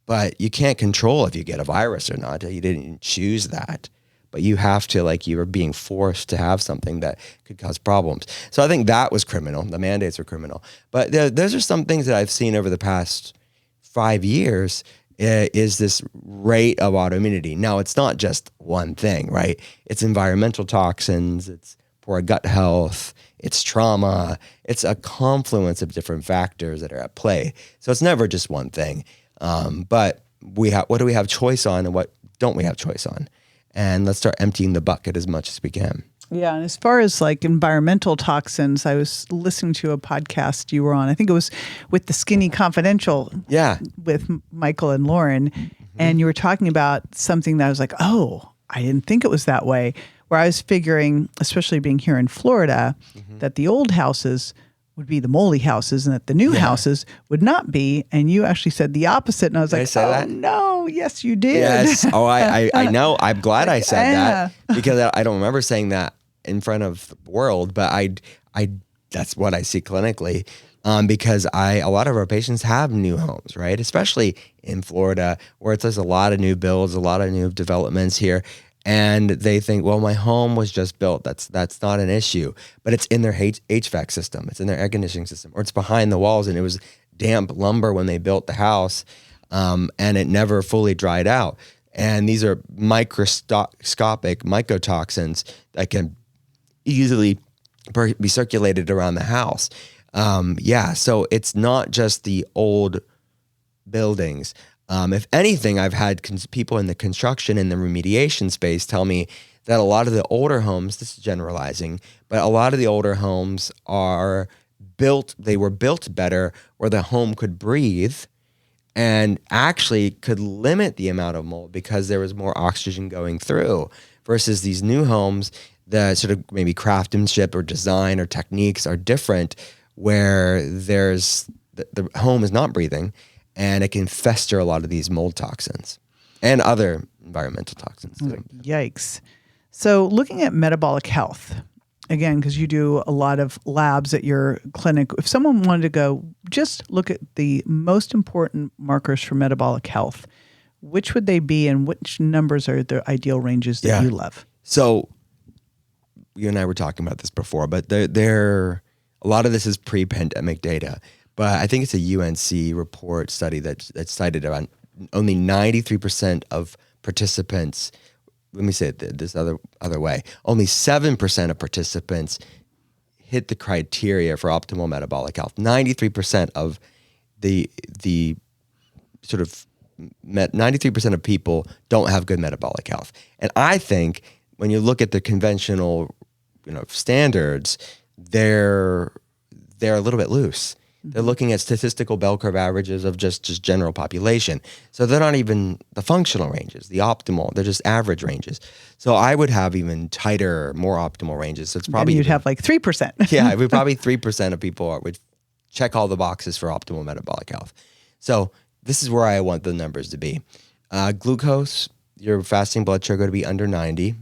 But you can't control if you get a virus or not. You didn't choose that. But you have to, you were being forced to have something that could cause problems. So I think that was criminal. The mandates were criminal. But those are some things that I've seen over the past 5 years is this rate of autoimmunity. Now, it's not just one thing, right? It's environmental toxins, it's poor gut health, it's trauma, it's a confluence of different factors that are at play. So it's never just one thing. But what do we have choice on and what don't we have choice on? And let's start emptying the bucket as much as we can. Yeah, and as far as environmental toxins, I was listening to a podcast you were on. I think it was with the Skinny Confidential. Yeah. With Michael and Lauren. Mm-hmm. And you were talking about something that I was like, oh, I didn't think it was that way. Where I was figuring, especially being here in Florida, that the old houses would be the moldy houses and that the new houses would not be. And you actually said the opposite. And I was no, yes, you did. Yes. Oh, I know. I'm glad I said that because I don't remember saying that in front of the world, but I that's what I see clinically. Because a lot of our patients have new homes, right? Especially in Florida where there's a lot of new builds, a lot of new developments here. And they think, well, my home was just built. That's not an issue. But it's in their HVAC system. It's in their air conditioning system. Or it's behind the walls and it was damp lumber when they built the house and it never fully dried out. And these are microscopic mycotoxins that can easily be circulated around the house. So it's not just the old buildings. If anything, I've had people in the construction and the remediation space tell me that a lot of the older homes, this is generalizing, but a lot of the older homes were built better where the home could breathe and actually could limit the amount of mold because there was more oxygen going through versus these new homes, the sort of maybe craftsmanship or design or techniques are different where there's the home is not breathing, and it can fester a lot of these mold toxins and other environmental toxins too. Yikes. So looking at metabolic health, again, because you do a lot of labs at your clinic, if someone wanted to go just look at the most important markers for metabolic health, which would they be and which numbers are the ideal ranges that you love? So you and I were talking about this before, but a lot of this is pre-pandemic data. But I think it's a UNC report study that cited around only 93% of participants. Let me say it this other way. Only 7% of participants hit the criteria for optimal metabolic health. 93% of the sort of 93% of people don't have good metabolic health. And I think when you look at the conventional, standards, they're a little bit loose. They're looking at statistical bell curve averages of just general population. So they're not even the functional ranges, the optimal. They're just average ranges. So I would have even tighter, more optimal ranges. So it's probably you'd have like 3%. Yeah, we probably 3% of people would check all the boxes for optimal metabolic health. So this is where I want the numbers to be. Glucose, your fasting blood sugar to be under 90.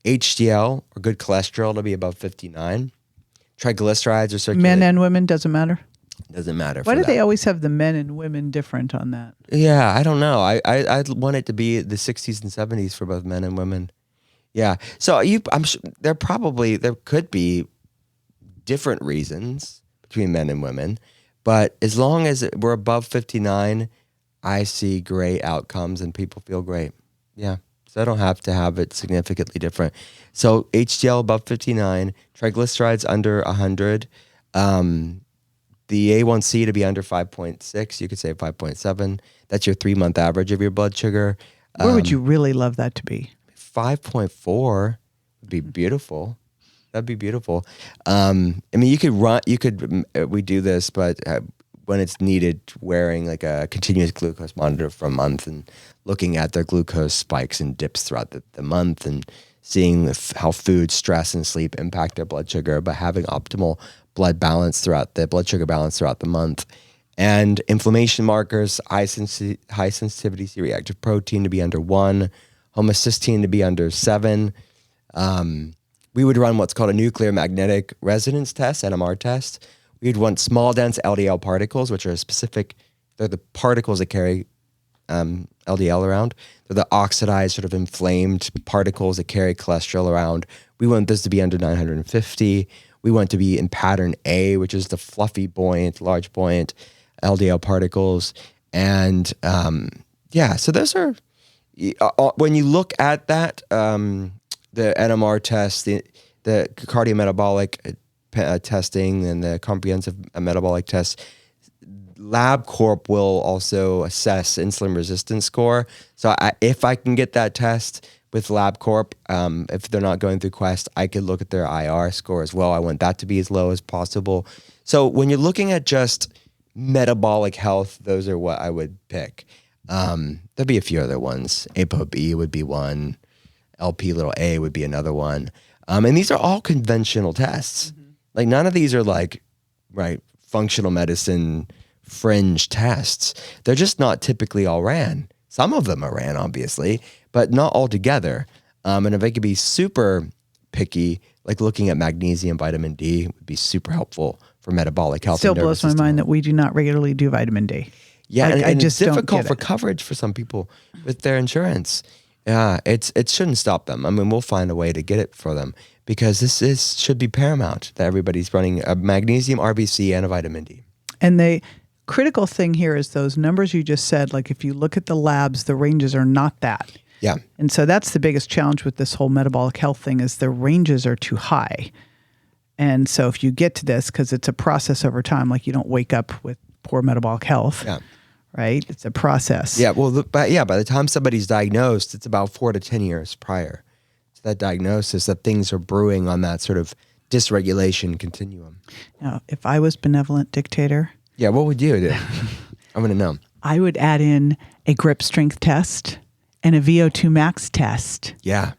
HDL, or good cholesterol, to be above 59. Triglycerides or circulating. Men and women, doesn't matter? Doesn't matter. Why do they always have the men and women different on that? Yeah, I don't know. I'd want it to be the 60s and 70s for both men and women. Yeah. So I'm sure there could be different reasons between men and women, but as long as we're above 59, I see great outcomes and people feel great. Yeah. So I don't have to have it significantly different. So HDL above 59, triglycerides under 100, the A1C to be under 5.6, you could say 5.7. That's your 3-month average of your blood sugar. Where would you really love that to be? 5.4 would be beautiful. That'd be beautiful. We do this, but when it's needed, wearing like a continuous glucose monitor for a month and looking at their glucose spikes and dips throughout the month and seeing how food, stress, and sleep impact their blood sugar, but having optimal blood sugar balance throughout the month. And inflammation markers, high sensitivity C-reactive protein to be under 1, homocysteine to be under 7. We would run what's called a nuclear magnetic resonance test, NMR test. We'd want small dense LDL particles, which are they're the particles that carry LDL around. They're the oxidized, sort of inflamed particles that carry cholesterol around. We want this to be under 950. We want to be in pattern A, which is the fluffy, large buoyant LDL particles. And so those are, when you look at that, the NMR test, the cardiometabolic testing and the comprehensive metabolic test, LabCorp will also assess insulin resistance score. So if I can get that test with LabCorp, if they're not going through Quest, I could look at their IR score as well. I want that to be as low as possible. So when you're looking at just metabolic health, those are what I would pick. There'll be a few other ones. ApoB would be one. LP(a) would be another one. And these are all conventional tests. Mm-hmm. Like none of these are functional medicine fringe tests. They're just not typically all ran. Some of them are ran, obviously, but not all together. And if I could be super picky, like looking at magnesium, vitamin D would be super helpful for metabolic health. Still blows my mind that we do not regularly do vitamin D. Yeah, and just it's difficult for coverage for some people with their insurance. Yeah, it shouldn't stop them. I mean, we'll find a way to get it for them because this should be paramount that everybody's running a magnesium, RBC, and a vitamin D. And the critical thing here is those numbers you just said, like if you look at the labs, the ranges are not that. Yeah. And so that's the biggest challenge with this whole metabolic health thing is the ranges are too high. And so if you get to this, because it's a process over time, like you don't wake up with poor metabolic health. Yeah. Right? It's a process. Yeah. Well, by the time somebody's diagnosed, it's about 4 to 10 years prior to that diagnosis that things are brewing on that sort of dysregulation continuum. Now, if I was benevolent dictator. Yeah, what would you do? I'm going to know. I would add in a grip strength test and a VO2 max test. Yeah.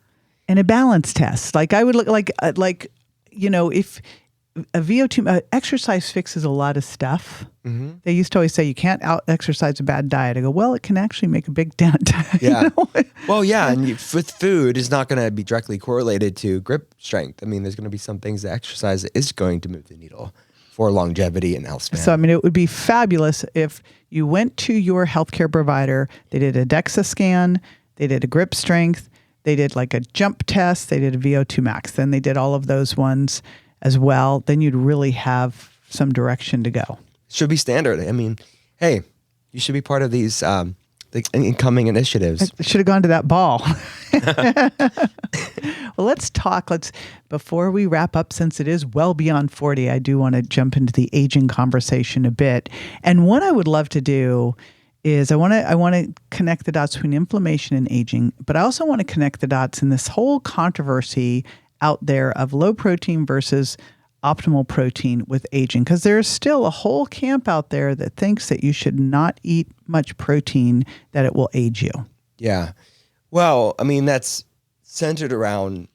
And a balance test. Like I would look like, if a VO2, exercise fixes a lot of stuff. Mm-hmm. They used to always say you can't out-exercise a bad diet. I go, well, it can actually make a big dent. Yeah. You know? Well, yeah. And with food is not going to be directly correlated to grip strength. I mean, there's going to be some things that exercise is going to move the needle for longevity and health span. So, I mean, it would be fabulous if you went to your healthcare provider, they did a DEXA scan, they did a grip strength, they did like a jump test, they did a VO2 max, then they did all of those ones as well. Then you'd really have some direction to go. Should be standard. I mean, hey, you should be part of these the incoming initiatives. I should have gone to that ball. Well, let's talk. Before we wrap up, since it is well beyond 40, I do want to jump into the aging conversation a bit. And what I would love to do is I want to connect the dots between inflammation and aging, but I also want to connect the dots in this whole controversy out there of low protein versus optimal protein with aging, because there's still a whole camp out there that thinks that you should not eat much protein, that it will age you. Yeah. Well, I mean, that's centered around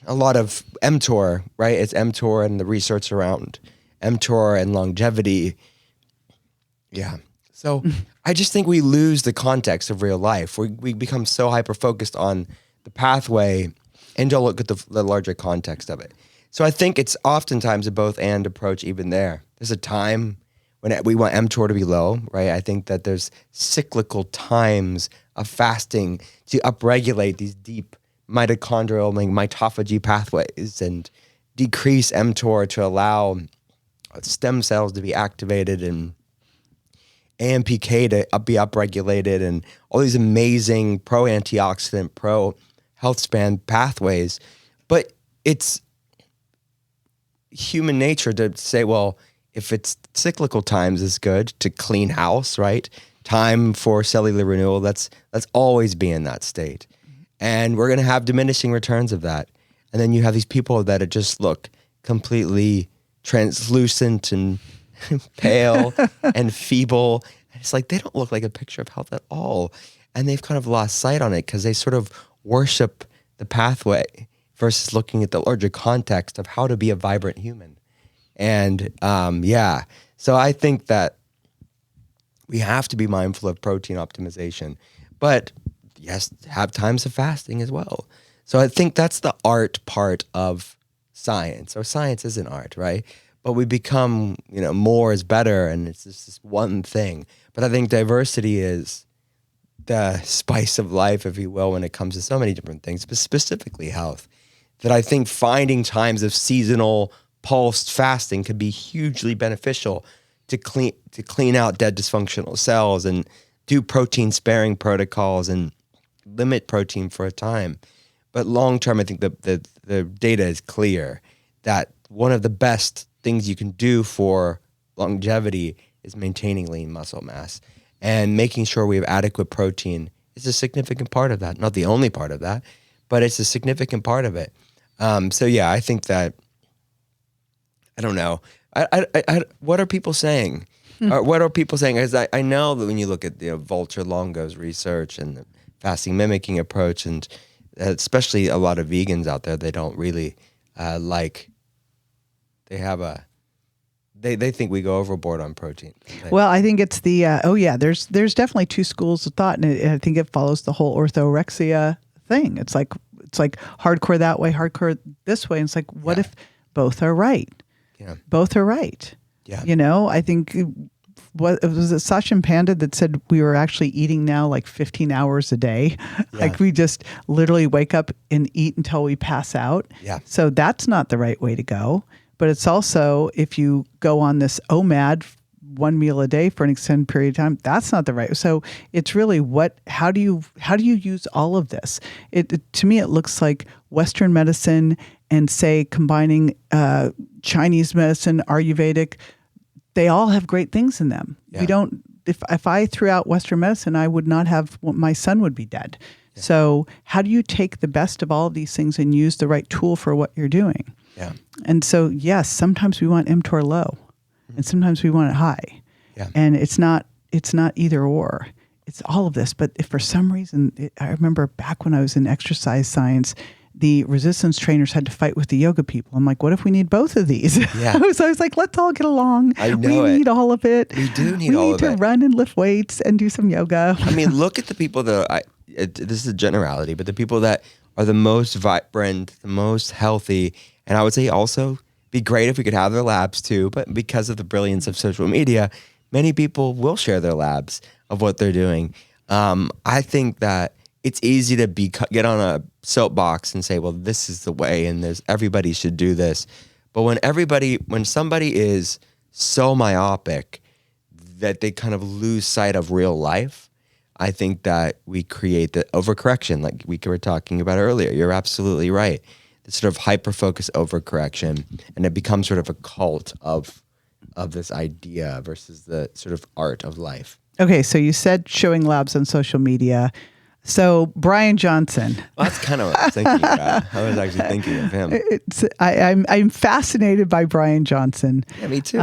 a lot of mTOR, right? It's mTOR and the research around mTOR and longevity. Yeah. So I just think we lose the context of real life. We become so hyper-focused on the pathway and don't look at the larger context of it. So I think it's oftentimes a both and approach even there. There's a time when we want mTOR to be low, right? I think that there's cyclical times of fasting to upregulate these deep mitochondrial mitophagy pathways and decrease mTOR to allow stem cells to be activated and AMPK to be upregulated and all these amazing pro-antioxidant, pro-health span pathways. But it's human nature to say, well, if it's cyclical times is good to clean house, right? Time for cellular renewal, let's always be in that state. And we're going to have diminishing returns of that. And then you have these people that just look completely translucent and pale and feeble. And it's like they don't look like a picture of health at all. And they've kind of lost sight on it because they sort of worship the pathway versus looking at the larger context of how to be a vibrant human. And so I think that we have to be mindful of protein optimization, but yes, have times of fasting as well. So I think that's the art part of science. Or science is an art, right? But we become, more is better, and it's just this one thing. But I think diversity is the spice of life, if you will, when it comes to so many different things, but specifically health. That I think finding times of seasonal pulsed fasting could be hugely beneficial to clean out dead dysfunctional cells and do protein sparing protocols and limit protein for a time. But long term, I think the data is clear that one of the best things you can do for longevity is maintaining lean muscle mass, and making sure we have adequate protein is a significant part of that. Not the only part of that, but it's a significant part of it. I think that, I don't know. What are people saying? What are people saying? Because I know that when you look at Vulture Longo's research and the fasting mimicking approach, and especially a lot of vegans out there, they don't really they think we go overboard on protein. Well, I think it's there's definitely two schools of thought, and I think it follows the whole orthorexia thing. It's like hardcore that way, hardcore this way. And it's like, what if both are right? Yeah. Both are right. Yeah. I think it was Sachin Panda that said we were actually eating now like 15 hours a day. Yeah. Like we just literally wake up and eat until we pass out. Yeah. So that's not the right way to go. But it's also, if you go on this OMAD, one meal a day for an extended period of time, that's not the right. So it's really how do you use all of this? To me, it looks like Western medicine and say combining Chinese medicine, Ayurvedic, they all have great things in them. Yeah. We don't, if I threw out Western medicine, I would not have, my son would be dead. Yeah. So how do you take the best of all of these things and use the right tool for what you're doing? Yeah. And so, yes, sometimes we want mTOR low, and sometimes we want it high. Yeah. And it's not either or. It's all of this. But if for some reason, I remember back when I was in exercise science, the resistance trainers had to fight with the yoga people. I'm like, what if we need both of these? Yeah. So I was like, let's all get along. I know we it. need all of it. We do need all of We it. need to run and lift weights and do some yoga. I mean, look at the people that this is a generality, but the people that are the most vibrant, the most healthy, and I would say also be great if we could have their labs too, but because of the brilliance of social media, many people will share their labs of what they're doing. I think that it's easy to get on a soapbox and say, well, this is the way and everybody should do this. But when somebody is so myopic that they kind of lose sight of real life, I think that we create the overcorrection like we were talking about earlier. You're absolutely right. The sort of hyper-focused overcorrection, and it becomes sort of a cult of this idea versus the sort of art of life. Okay, so you said showing labs on social media. So Brian Johnson. Well, that's kind of what I was thinking about. I was actually thinking of him. I'm fascinated by Brian Johnson. Yeah, me too.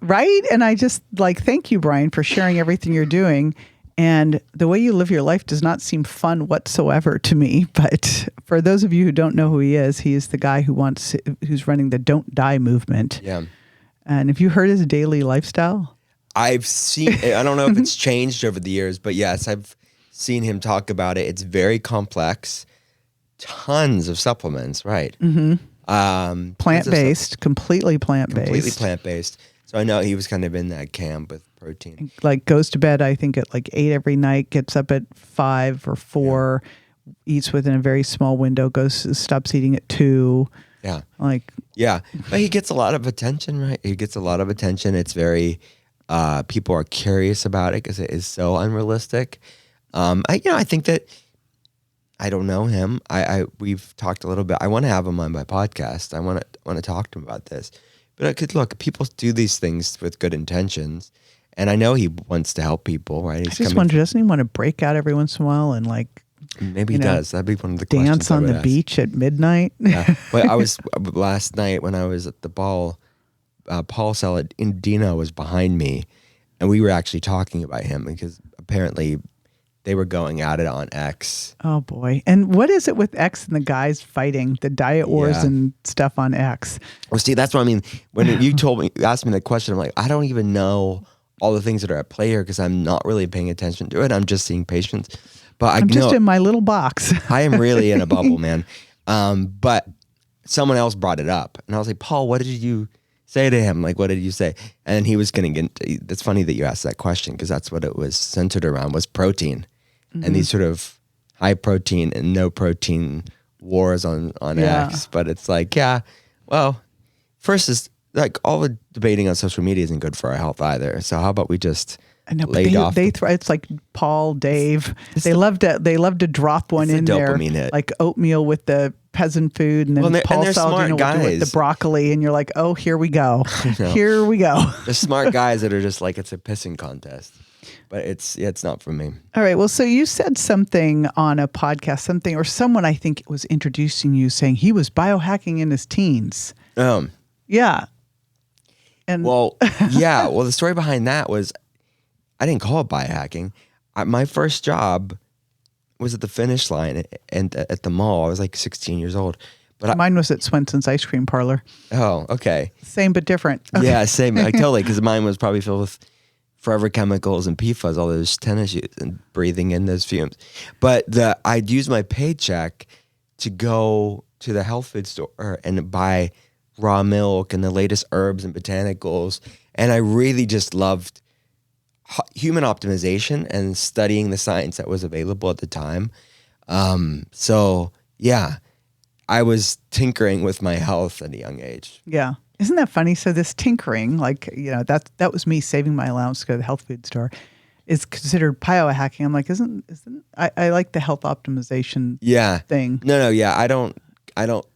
Right? And I just thank you, Brian, for sharing everything you're doing. And the way you live your life does not seem fun whatsoever to me. But for those of you who don't know who he is the guy who's running the Don't Die movement. Yeah. And have you heard his daily lifestyle? I've seen, I don't know if it's changed over the years, but yes, I've seen him talk about it. It's very complex. Tons of supplements, right? Mm-hmm. Plant-based, completely plant-based. Completely plant-based. So I know he was kind of in that camp with protein. Like goes to bed, I think, at 8 every night, gets up at 5 or 4, eats within a very small window, stops eating at 2. Yeah. Yeah. But he gets a lot of attention, right? He gets a lot of attention. It's very, people are curious about it because it is so unrealistic. I think that I don't know him. We've talked a little bit. I want to have him on my podcast. I want to talk to him about this. But look, people do these things with good intentions, and I know he wants to help people, right? I just wonder, doesn't he want to break out every once in a while and maybe he does. That'd be one of the questions. Dance on the beach at midnight? Yeah. But I was last night when I was at the ball. Paul Saladino was behind me, and we were actually talking about him because apparently they were going at it on X. Oh boy! And what is it with X and the guys fighting the diet wars and stuff on X? Well, see, that's what I mean. When you asked me the question, I'm like, I don't even know all the things that are at play here because I'm not really paying attention to it. I'm just seeing patients. But I'm just in my little box. I am really in a bubble, man. But someone else brought it up, and I was like, Paul, what did you say to him? What did you say? And he was going to get. It's funny that you asked that question because that's what it was centered around, was protein. Mm-hmm. And these sort of high protein and no protein wars on X. But it's first is all the debating on social media isn't good for our health either. So how about we just laid off? It's like Paul, Dave. They love to drop one in there, hit. Like oatmeal with the peasant food, and then Paul Saladino will do it with the broccoli, and you're like, oh, here we go. Here we go. The smart guys that are just it's a pissing contest. But it's not for me. All right. Well, so you said something on a podcast, or someone I think was introducing you saying he was biohacking in his teens. Yeah. And well, yeah. Well, the story behind that was I didn't call it biohacking. My first job was at the finish line and at the mall. I was 16 years old. But mine was at Swenson's ice cream parlor. Oh, okay. Same but different. Okay. Yeah, same. Totally, because mine was probably filled with forever chemicals and PFAS, all those tennis shoes, and breathing in those fumes. But I'd use my paycheck to go to the health food store and buy raw milk and the latest herbs and botanicals. And I really just loved human optimization and studying the science that was available at the time. So yeah, I was tinkering with my health at a young age. Yeah. Isn't that funny? So this tinkering, that was me saving my allowance to go to the health food store, is considered biohacking. I'm like, isn't I like the health optimization thing. No, yeah. I don't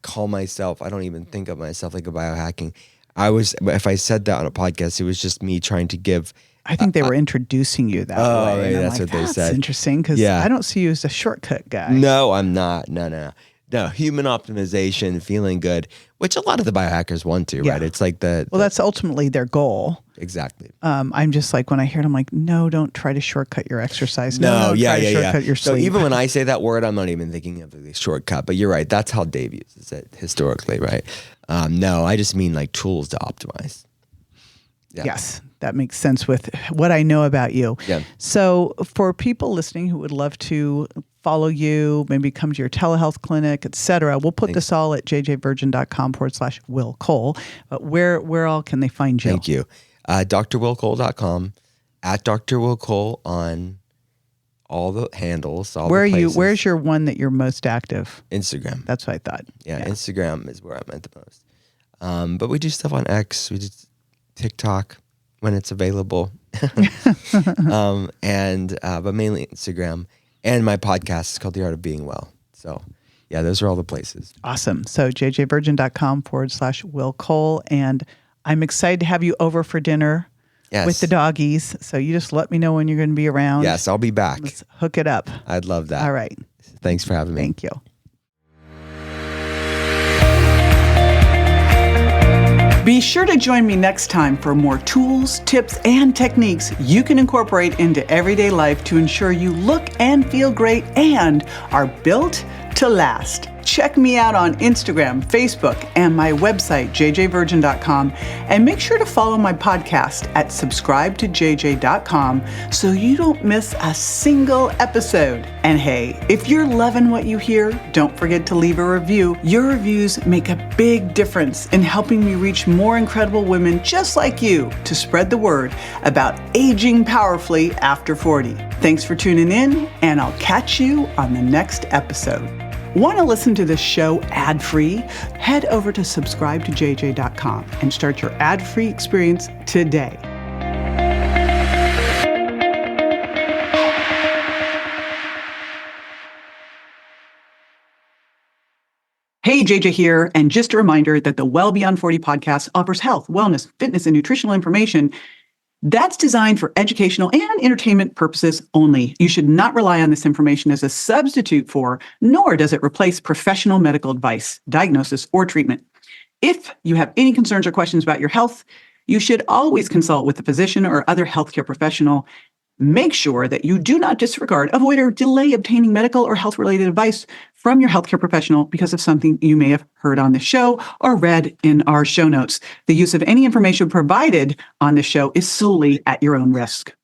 call myself, I don't even think of myself like a biohacking. If I said that on a podcast, it was just me trying to give. I think they were introducing you that way. Right, that's what they said. That's interesting because I don't see you as a shortcut guy. No, I'm not. No. No, human optimization, feeling good, which a lot of the biohackers want to, right? It's like that's ultimately their goal. Exactly. I'm just like, when I hear it, I'm like, no, don't try to shortcut your exercise. Don't try to shortcut your So sleep. even when I say that word, I'm not even thinking of the shortcut, but you're right. That's how Dave uses it historically, right? No, I just mean like tools to optimize. Yeah. Yes, that makes sense with what I know about you. Yeah. So for people listening who would love to follow you, maybe come to your telehealth clinic, et cetera, we'll put this all at jjvirgin.com/Will Cole. But where all can they find you? Thank you. drwillcole.com, at Dr. Will Cole on all the handles. Where are you? Where's your one that you're most active? Instagram. That's what I thought. Yeah, Instagram is where I'm at the most. But we do stuff on X. We do TikTok when it's available, but mainly Instagram. And my podcast is called The Art of Being Well. So, yeah, those are all the places. Awesome. So jjvirgin.com/Will Cole, and I'm excited to have you over for dinner with the doggies. So you just let me know when you're going to be around. Yes, I'll be back. Let's hook it up. I'd love that. All right. Thanks for having me. Thank you. Be sure to join me next time for more tools, tips, and techniques you can incorporate into everyday life to ensure you look and feel great and are built to last. Check me out on Instagram, Facebook, and my website, jjvirgin.com. And make sure to follow my podcast at subscribetojj.com so you don't miss a single episode. And hey, if you're loving what you hear, don't forget to leave a review. Your reviews make a big difference in helping me reach more incredible women just like you to spread the word about aging powerfully after 40. Thanks for tuning in, and I'll catch you on the next episode. Want to listen to this show ad-free? Head over to subscribetojj.com and start your ad-free experience today. Hey, JJ here, and just a reminder that the Well Beyond 40 podcast offers health, wellness, fitness, and nutritional information that's designed for educational and entertainment purposes only. You should not rely on this information as a substitute for, nor does it replace professional medical advice, diagnosis, or treatment. If you have any concerns or questions about your health, you should always consult with a physician or other healthcare professional. Make sure that you do not disregard, avoid, or delay obtaining medical or health-related advice from your healthcare professional because of something you may have heard on the show or read in our show notes. The use of any information provided on the show is solely at your own risk.